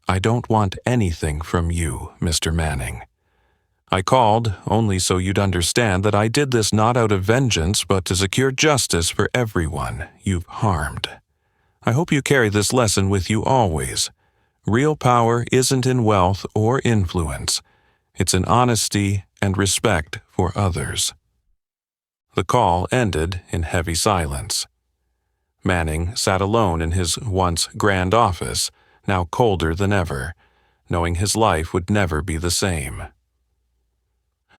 "I don't want anything from you, Mr. Manning. I called only so you'd understand that I did this not out of vengeance but to secure justice for everyone you've harmed. I hope you carry this lesson with you always. Real power isn't in wealth or influence. It's in honesty and respect for others." The call ended in heavy silence. Manning sat alone in his once grand office, now colder than ever, knowing his life would never be the same.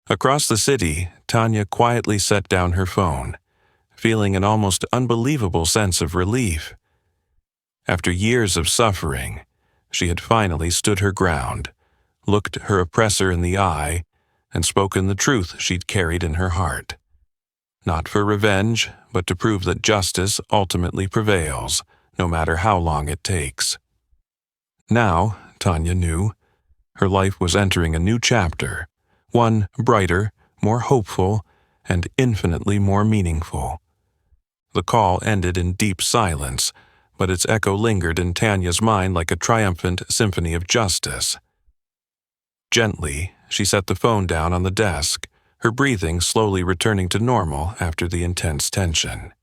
Across the city, Tanya quietly set down her phone, feeling an almost unbelievable sense of relief. After years of suffering, she had finally stood her ground, looked her oppressor in the eye, and spoken the truth she'd carried in her heart. Not for revenge, but to prove that justice ultimately prevails, no matter how long it takes. Now, Tanya knew, her life was entering a new chapter, one brighter, more hopeful, and infinitely more meaningful. The call ended in deep silence, but its echo lingered in Tanya's mind like a triumphant symphony of justice. Gently, she set the phone down on the desk, her breathing slowly returning to normal after the intense tension.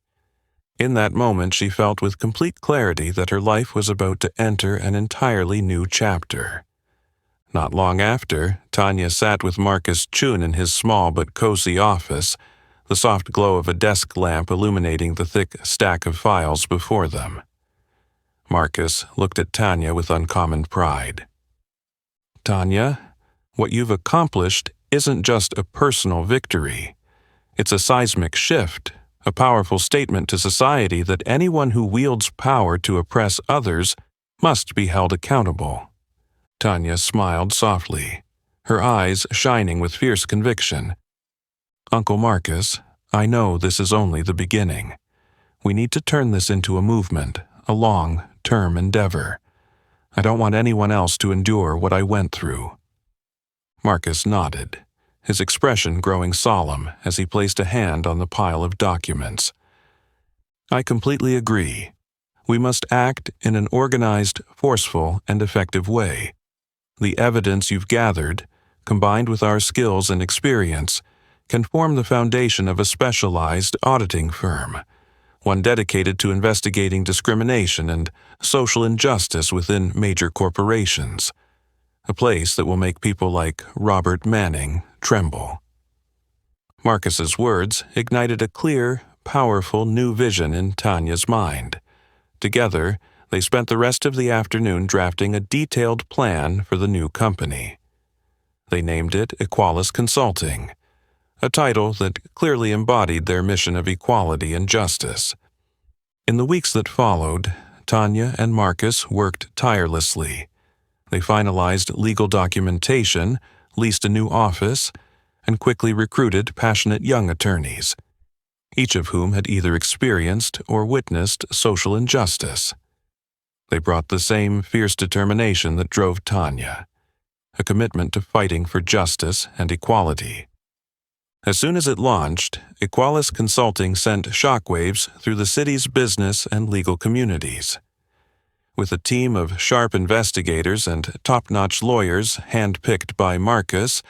In that moment, she felt with complete clarity that her life was about to enter an entirely new chapter. Not long after, Tanya sat with Marcus Chun in his small but cozy office, the soft glow of a desk lamp illuminating the thick stack of files before them. Marcus looked at Tanya with uncommon pride. "Tanya, what you've accomplished isn't just a personal victory. It's a seismic shift, a powerful statement to society that anyone who wields power to oppress others must be held accountable." Tanya smiled softly, her eyes shining with fierce conviction. "Uncle Marcus, I know this is only the beginning. We need to turn this into a movement, a long-term endeavor. I don't want anyone else to endure what I went through." Marcus nodded, his expression growing solemn as he placed a hand on the pile of documents. "I completely agree. We must act in an organized, forceful, and effective way. The evidence you've gathered, combined with our skills and experience, can form the foundation of a specialized auditing firm, one dedicated to investigating discrimination and social injustice within major corporations, a place that will make people like Robert Manning tremble." Marcus's words ignited a clear, powerful new vision in Tanya's mind. Together, they spent the rest of the afternoon drafting a detailed plan for the new company. They named it Equalis Consulting, a title that clearly embodied their mission of equality and justice. In the weeks that followed, Tanya and Marcus worked tirelessly. They finalized legal documentation, leased a new office, and quickly recruited passionate young attorneys, each of whom had either experienced or witnessed social injustice. They brought the same fierce determination that drove Tanya, a commitment to fighting for justice and equality. As soon as it launched, Equalis Consulting sent shockwaves through the city's business and legal communities. With a team of sharp investigators and top-notch lawyers handpicked by Marcus,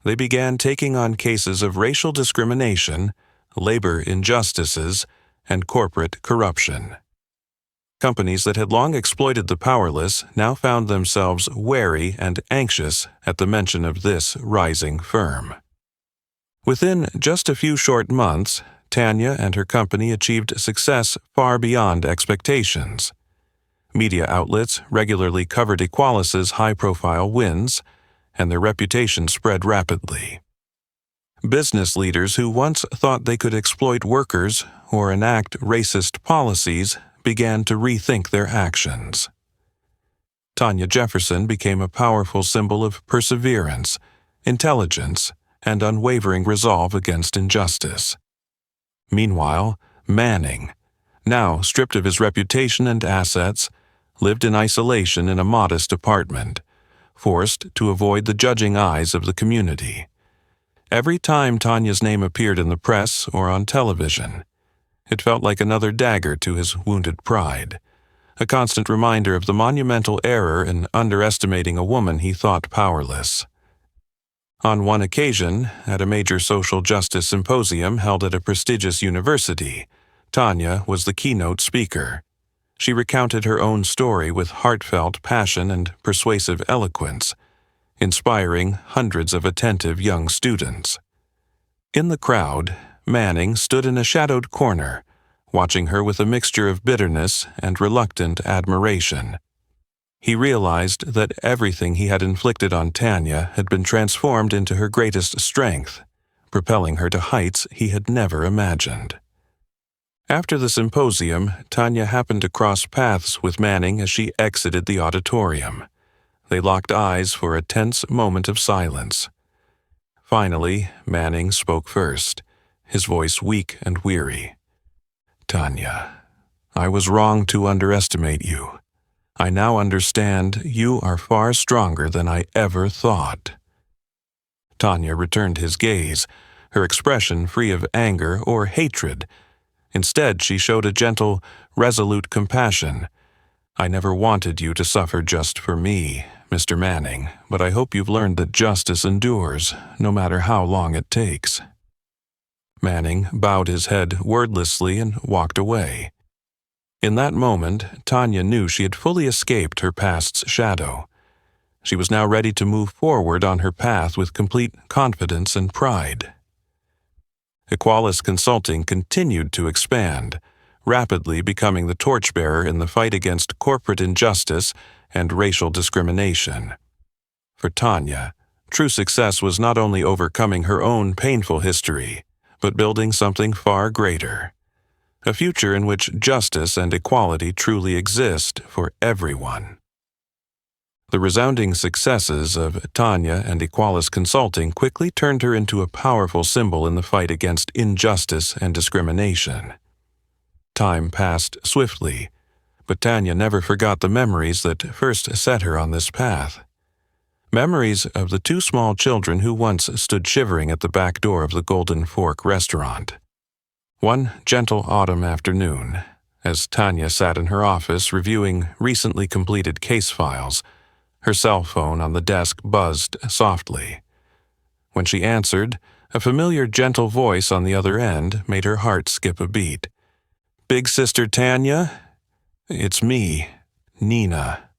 they began taking on cases of racial discrimination, labor injustices, and corporate corruption. Companies that had long exploited the powerless now found themselves wary and anxious at the mention of this rising firm. Within just a few short months, Tanya and her company achieved success far beyond expectations. Media outlets regularly covered Equalis's high-profile wins, and their reputation spread rapidly. Business leaders who once thought they could exploit workers or enact racist policies began to rethink their actions. Tanya Jefferson became a powerful symbol of perseverance, intelligence, and unwavering resolve against injustice. Meanwhile, Manning, now stripped of his reputation and assets, lived in isolation in a modest apartment, forced to avoid the judging eyes of the community. Every time Tanya's name appeared in the press or on television, it felt like another dagger to his wounded pride, a constant reminder of the monumental error in underestimating a woman he thought powerless. On one occasion, at a major social justice symposium held at a prestigious university, Tanya was the keynote speaker. She recounted her own story with heartfelt passion and persuasive eloquence, inspiring hundreds of attentive young students. In the crowd, Manning stood in a shadowed corner, watching her with a mixture of bitterness and reluctant admiration. He realized that everything he had inflicted on Tanya had been transformed into her greatest strength, propelling her to heights he had never imagined. After the symposium, Tanya happened to cross paths with Manning as she exited the auditorium. They locked eyes for a tense moment of silence. Finally, Manning spoke first, his voice weak and weary. "Tanya, I was wrong to underestimate you. I now understand you are far stronger than I ever thought." Tanya returned his gaze, her expression free of anger or hatred. Instead, she showed a gentle, resolute compassion. "I never wanted you to suffer just for me, Mr. Manning, but I hope you've learned that justice endures, no matter how long it takes." Manning bowed his head wordlessly and walked away. In that moment, Tanya knew she had fully escaped her past's shadow. She was now ready to move forward on her path with complete confidence and pride. Equalis Consulting continued to expand, rapidly becoming the torchbearer in the fight against corporate injustice and racial discrimination. For Tanya, true success was not only overcoming her own painful history, but building something far greater. A future in which justice and equality truly exist for everyone. The resounding successes of Tanya and Equalis Consulting quickly turned her into a powerful symbol in the fight against injustice and discrimination. Time passed swiftly, but Tanya never forgot the memories that first set her on this path. Memories of the two small children who once stood shivering at the back door of the Golden Fork restaurant. One gentle autumn afternoon, as Tanya sat in her office reviewing recently completed case files, her cell phone on the desk buzzed softly. When she answered, a familiar gentle voice on the other end made her heart skip a beat. "Big Sister Tanya? It's me, Nina."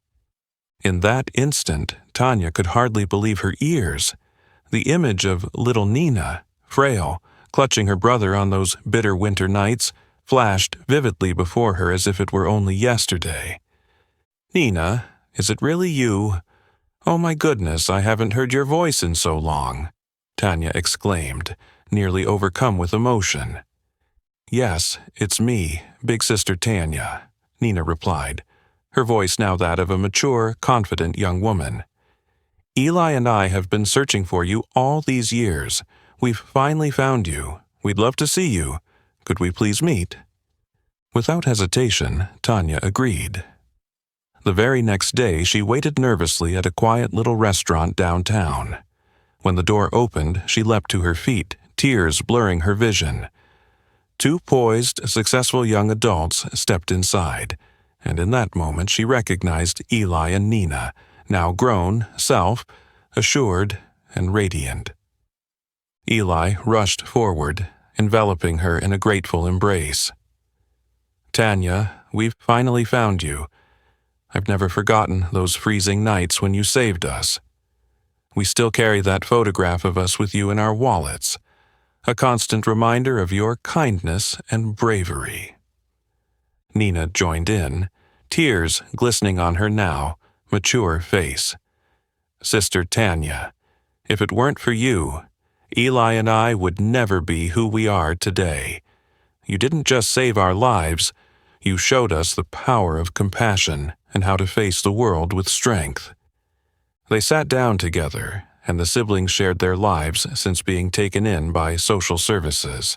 In that instant, Tanya could hardly believe her ears. The image of little Nina, frail, clutching her brother on those bitter winter nights, flashed vividly before her as if it were only yesterday. "Nina, is it really you? Oh my goodness, I haven't heard your voice in so long," Tanya exclaimed, nearly overcome with emotion. "Yes, it's me, Big Sister Tanya," Nina replied, her voice now that of a mature, confident young woman. "Eli and I have been searching for you all these years. We've finally found you. We'd love to see you. Could we please meet?" Without hesitation, Tanya agreed. The very next day, she waited nervously at a quiet little restaurant downtown. When the door opened, she leapt to her feet, tears blurring her vision. Two poised, successful young adults stepped inside, and in that moment she recognized Eli and Nina, now grown, self-assured, and radiant. Eli rushed forward, enveloping her in a grateful embrace. "Tanya, we've finally found you. I've never forgotten those freezing nights when you saved us. We still carry that photograph of us with you in our wallets, a constant reminder of your kindness and bravery." Nina joined in, tears glistening on her now mature face. "Sister Tanya, if it weren't for you, Eli and I would never be who we are today. You didn't just save our lives, you showed us the power of compassion and how to face the world with strength." They sat down together, and the siblings shared their lives since being taken in by social services.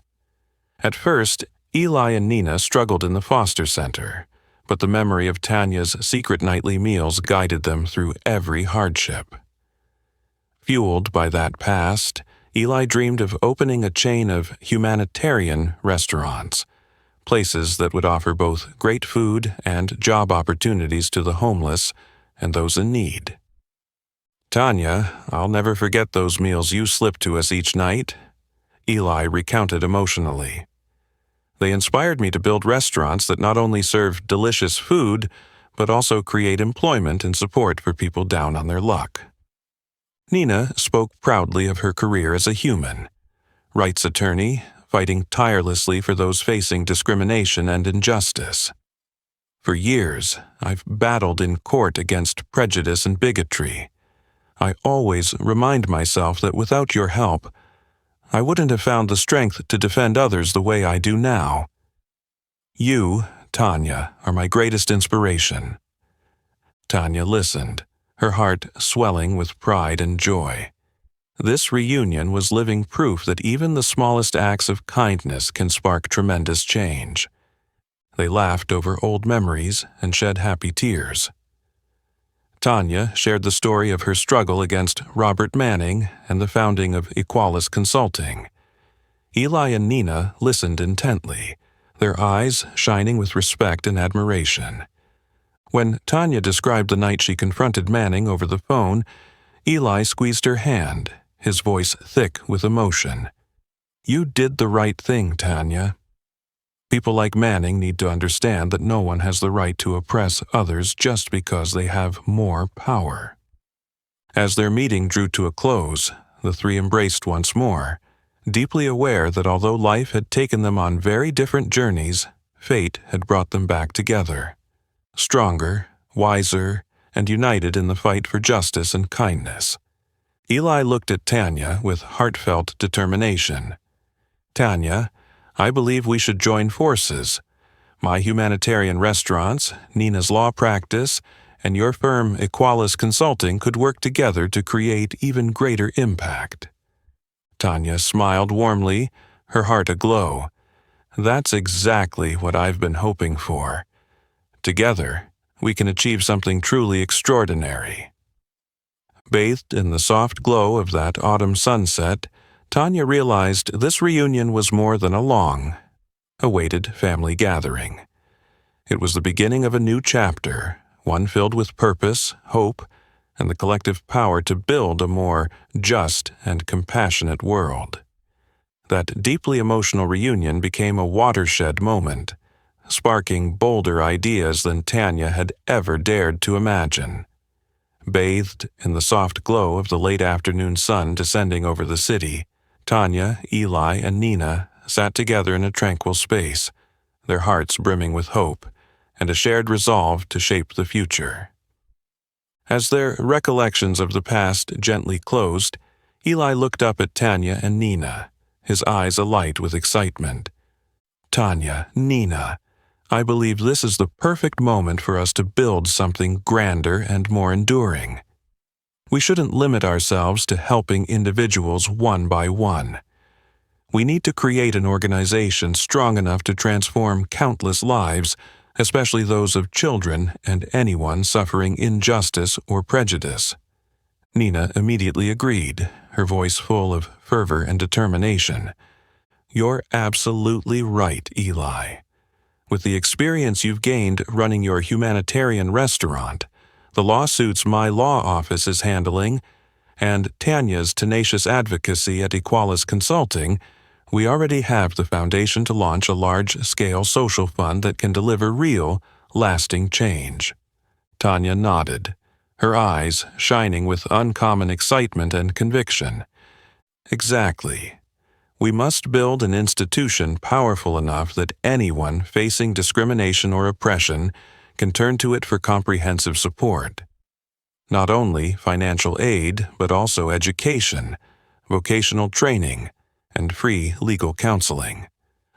At first, Eli and Nina struggled in the foster center, but the memory of Tanya's secret nightly meals guided them through every hardship. Fueled by that past, Eli dreamed of opening a chain of humanitarian restaurants, places that would offer both great food and job opportunities to the homeless and those in need. "Tanya, I'll never forget those meals you slipped to us each night," Eli recounted emotionally. "They inspired me to build restaurants that not only serve delicious food, but also create employment and support for people down on their luck." Nina spoke proudly of her career as a human, rights attorney, fighting tirelessly for those facing discrimination and injustice. For years, I've battled in court against prejudice and bigotry. I always remind myself that without your help, I wouldn't have found the strength to defend others the way I do now. You, Tanya, are my greatest inspiration." Tanya listened, her heart swelling with pride and joy. This reunion was living proof that even the smallest acts of kindness can spark tremendous change. They laughed over old memories and shed happy tears. Tanya shared the story of her struggle against Robert Manning and the founding of Equalis Consulting. Eli and Nina listened intently, their eyes shining with respect and admiration. When Tanya described the night she confronted Manning over the phone, Eli squeezed her hand, his voice thick with emotion. "You did the right thing, Tanya. People like Manning need to understand that no one has the right to oppress others just because they have more power." As their meeting drew to a close, the three embraced once more, deeply aware that although life had taken them on very different journeys, fate had brought them back together, stronger, wiser, and united in the fight for justice and kindness. Eli looked at Tanya with heartfelt determination. "Tanya, I believe we should join forces. My humanitarian restaurants, Nina's law practice, and your firm Equalis Consulting could work together to create even greater impact." Tanya smiled warmly, her heart aglow. "That's exactly what I've been hoping for. Together, we can achieve something truly extraordinary." Bathed in the soft glow of that autumn sunset, Tanya realized this reunion was more than a long-awaited family gathering. It was the beginning of a new chapter, one filled with purpose, hope, and the collective power to build a more just and compassionate world. That deeply emotional reunion became a watershed moment, sparking bolder ideas than Tanya had ever dared to imagine. Bathed in the soft glow of the late afternoon sun descending over the city, Tanya, Eli, and Nina sat together in a tranquil space, their hearts brimming with hope and a shared resolve to shape the future. As their recollections of the past gently closed, Eli looked up at Tanya and Nina, his eyes alight with excitement. "Tanya, Nina, I believe this is the perfect moment for us to build something grander and more enduring. We shouldn't limit ourselves to helping individuals one by one. We need to create an organization strong enough to transform countless lives, especially those of children and anyone suffering injustice or prejudice." Nina immediately agreed, her voice full of fervor and determination. "You're absolutely right, Eli. With the experience you've gained running your humanitarian restaurant, the lawsuits my law office is handling, and Tanya's tenacious advocacy at Equalis Consulting, we already have the foundation to launch a large-scale social fund that can deliver real, lasting change." Tanya nodded, her eyes shining with uncommon excitement and conviction. "Exactly. We must build an institution powerful enough that anyone facing discrimination or oppression can turn to it for comprehensive support. Not only financial aid, but also education, vocational training, and free legal counseling.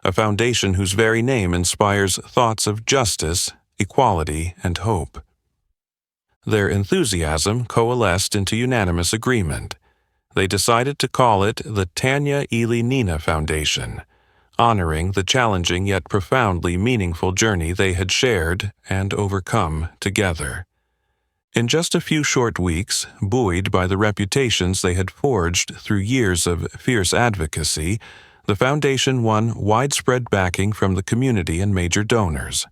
A foundation whose very name inspires thoughts of justice, equality, and hope." Their enthusiasm coalesced into unanimous agreement. They decided to call it the Tanya Eli Nina Foundation, honoring the challenging yet profoundly meaningful journey they had shared and overcome together. In just a few short weeks, buoyed by the reputations they had forged through years of fierce advocacy, the foundation won widespread backing from the community and major donors.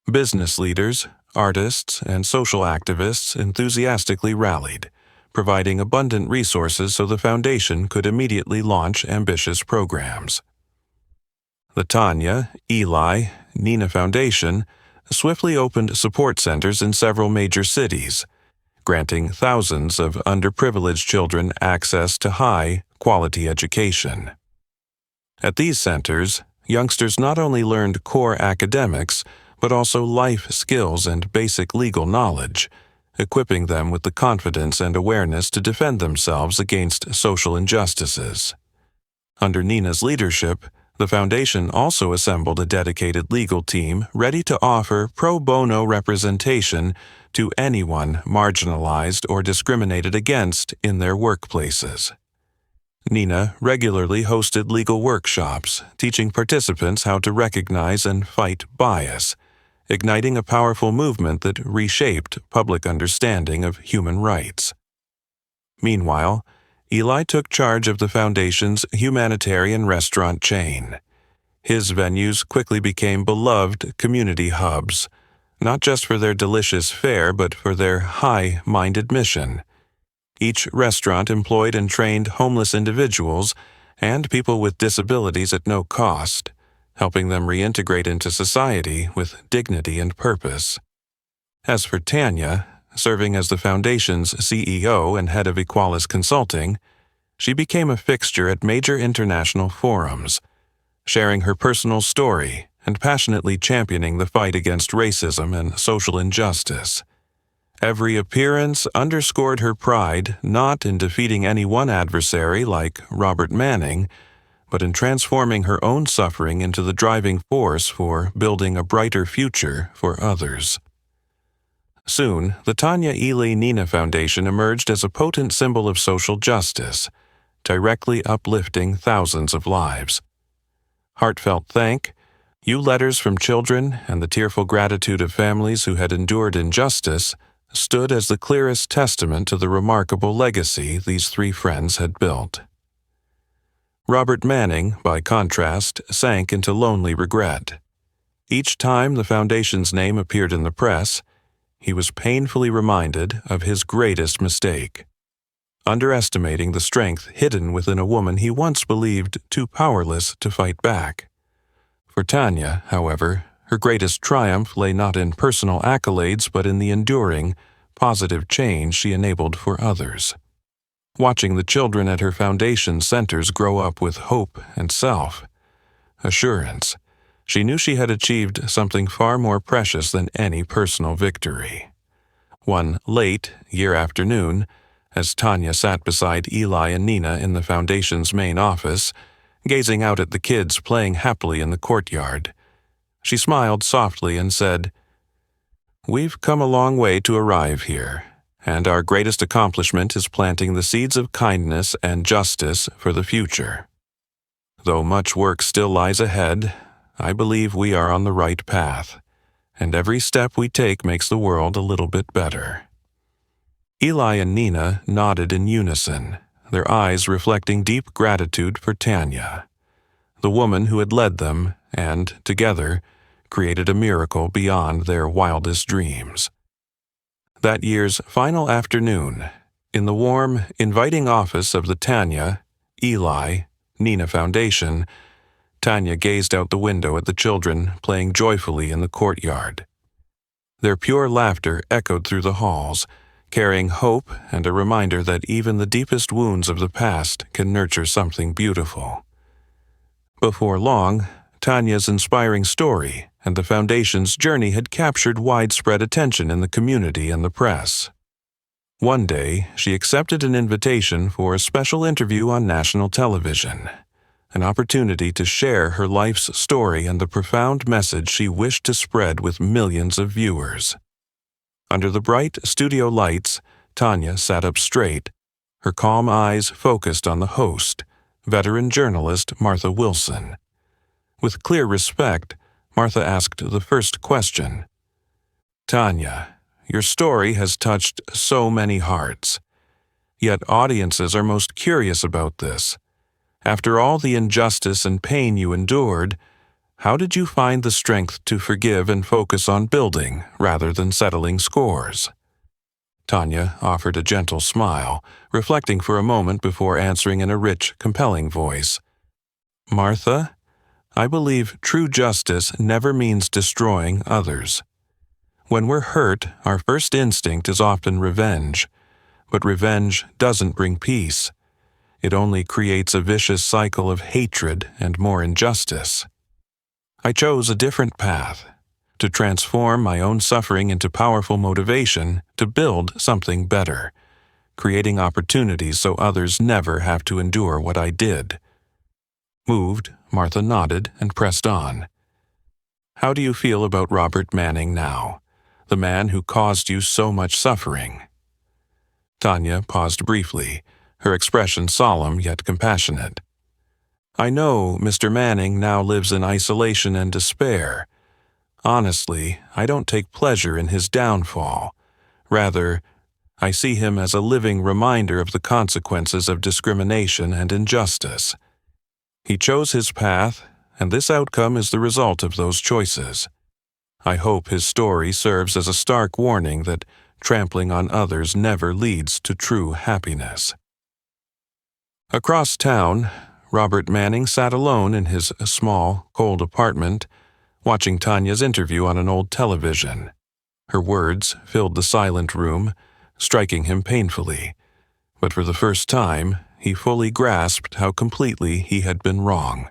Business leaders, artists, and social activists enthusiastically rallied, providing abundant resources so the foundation could immediately launch ambitious programs. The Tanya, Eli, Nina Foundation swiftly opened support centers in several major cities, granting thousands of underprivileged children access to high-quality education. At these centers, youngsters not only learned core academics, but also life skills and basic legal knowledge, equipping them with the confidence and awareness to defend themselves against social injustices. Under Nina's leadership, the foundation also assembled a dedicated legal team ready to offer pro bono representation to anyone marginalized or discriminated against in their workplaces. Nina regularly hosted legal workshops, teaching participants how to recognize and fight bias, igniting a powerful movement that reshaped public understanding of human rights. Meanwhile, Eli took charge of the foundation's humanitarian restaurant chain. His venues quickly became beloved community hubs, not just for their delicious fare but for their high-minded mission. Each restaurant employed and trained homeless individuals and people with disabilities at no cost, helping them reintegrate into society with dignity and purpose. As for Tanya, serving as the foundation's CEO and head of Equalis Consulting, she became a fixture at major international forums, sharing her personal story and passionately championing the fight against racism and social injustice. Every appearance underscored her pride not in defeating any one adversary like Robert Manning, but in transforming her own suffering into the driving force for building a brighter future for others. Soon, the Tanya Ely Nina Foundation emerged as a potent symbol of social justice, directly uplifting thousands of lives. Heartfelt thank you letters from children and the tearful gratitude of families who had endured injustice stood as the clearest testament to the remarkable legacy these three friends had built. Robert Manning, by contrast, sank into lonely regret. Each time the foundation's name appeared in the press, he was painfully reminded of his greatest mistake, underestimating the strength hidden within a woman he once believed too powerless to fight back. For Tanya, however, her greatest triumph lay not in personal accolades but in the enduring, positive change she enabled for others. Watching the children at her foundation centers grow up with hope and self-assurance, she knew she had achieved something far more precious than any personal victory. One late, year afternoon, as Tanya sat beside Eli and Nina in the foundation's main office, gazing out at the kids playing happily in the courtyard, she smiled softly and said, "We've come a long way to arrive here, and our greatest accomplishment is planting the seeds of kindness and justice for the future. Though much work still lies ahead, I believe we are on the right path, and every step we take makes the world a little bit better." Eli and Nina nodded in unison, their eyes reflecting deep gratitude for Tanya, the woman who had led them and, together, created a miracle beyond their wildest dreams. That year's final afternoon, in the warm, inviting office of the Tanya, Eli, Nina Foundation, Tanya gazed out the window at the children playing joyfully in the courtyard. Their pure laughter echoed through the halls, carrying hope and a reminder that even the deepest wounds of the past can nurture something beautiful. Before long, Tanya's inspiring story and the Foundation's journey had captured widespread attention in the community and the press. One day, she accepted an invitation for a special interview on national television, an opportunity to share her life's story and the profound message she wished to spread with millions of viewers. Under the bright studio lights, Tanya sat up straight, her calm eyes focused on the host, veteran journalist Martha Wilson. With clear respect, Martha asked the first question. "Tanya, your story has touched so many hearts. Yet audiences are most curious about this. After all the injustice and pain you endured, how did you find the strength to forgive and focus on building rather than settling scores?" Tanya offered a gentle smile, reflecting for a moment before answering in a rich, compelling voice. "Martha, I believe true justice never means destroying others. When we're hurt, our first instinct is often revenge, but revenge doesn't bring peace. It only creates a vicious cycle of hatred and more injustice. I chose a different path, to transform my own suffering into powerful motivation to build something better, creating opportunities so others never have to endure what I did. Moved, Martha nodded and pressed on. How do you feel about Robert Manning now, the man who caused you so much suffering? Tanya paused briefly, her expression solemn yet compassionate. I know Mr. Manning now lives in isolation and despair. Honestly, I don't take pleasure in his downfall. Rather, I see him as a living reminder of the consequences of discrimination and injustice. He chose his path, and this outcome is the result of those choices. I hope his story serves as a stark warning that trampling on others never leads to true happiness. Across town, Robert Manning sat alone in his small, cold apartment, watching Tanya's interview on an old television. Her words filled the silent room, striking him painfully. But for the first time, he fully grasped how completely he had been wrong.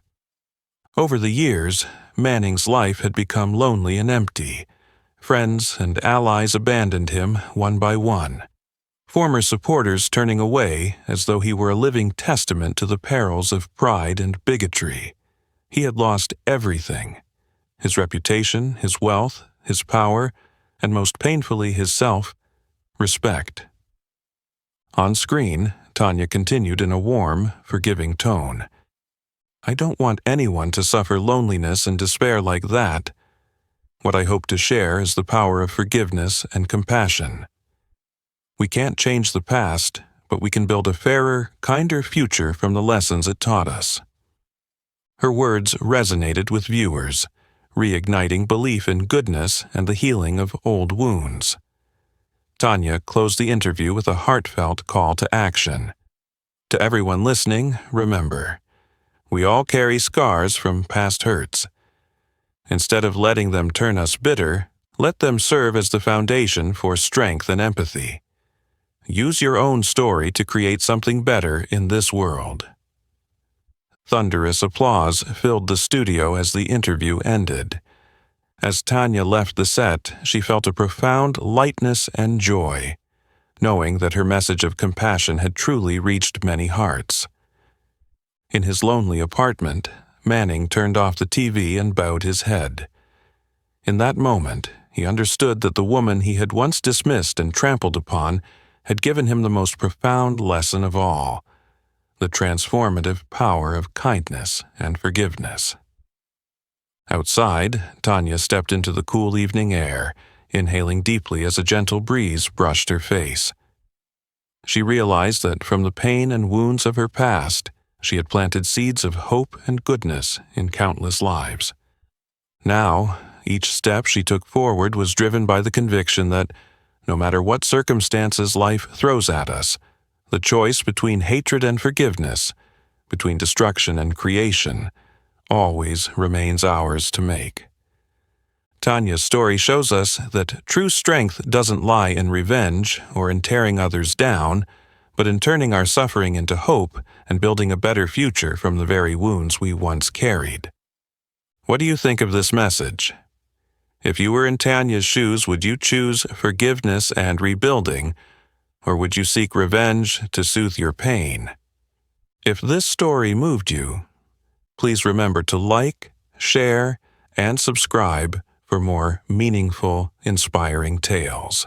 Over the years, Manning's life had become lonely and empty. Friends and allies abandoned him one by one, former supporters turning away as though he were a living testament to the perils of pride and bigotry. He had lost everything: his reputation, his wealth, his power, and most painfully his self-respect. On screen, Tanya continued in a warm, forgiving tone. I don't want anyone to suffer loneliness and despair like that. What I hope to share is the power of forgiveness and compassion. We can't change the past, but we can build a fairer, kinder future from the lessons it taught us. Her words resonated with viewers, reigniting belief in goodness and the healing of old wounds. Tanya closed the interview with a heartfelt call to action. To everyone listening, remember, we all carry scars from past hurts. Instead of letting them turn us bitter, let them serve as the foundation for strength and empathy. Use your own story to create something better in this world. Thunderous applause filled the studio as the interview ended. As Tanya left the set, she felt a profound lightness and joy, knowing that her message of compassion had truly reached many hearts. In his lonely apartment, Manning turned off the TV and bowed his head. In that moment, he understood that the woman he had once dismissed and trampled upon had given him the most profound lesson of all: the transformative power of kindness and forgiveness. Outside, Tanya stepped into the cool evening air, inhaling deeply as a gentle breeze brushed her face. She realized that from the pain and wounds of her past, she had planted seeds of hope and goodness in countless lives. Now, each step she took forward was driven by the conviction that, no matter what circumstances life throws at us, the choice between hatred and forgiveness, between destruction and creation, always remains ours to make. Tanya's story shows us that true strength doesn't lie in revenge or in tearing others down, but in turning our suffering into hope and building a better future from the very wounds we once carried. What do you think of this message? If you were in Tanya's shoes, would you choose forgiveness and rebuilding, or would you seek revenge to soothe your pain? If this story moved you, please remember to like, share, and subscribe for more meaningful, inspiring tales.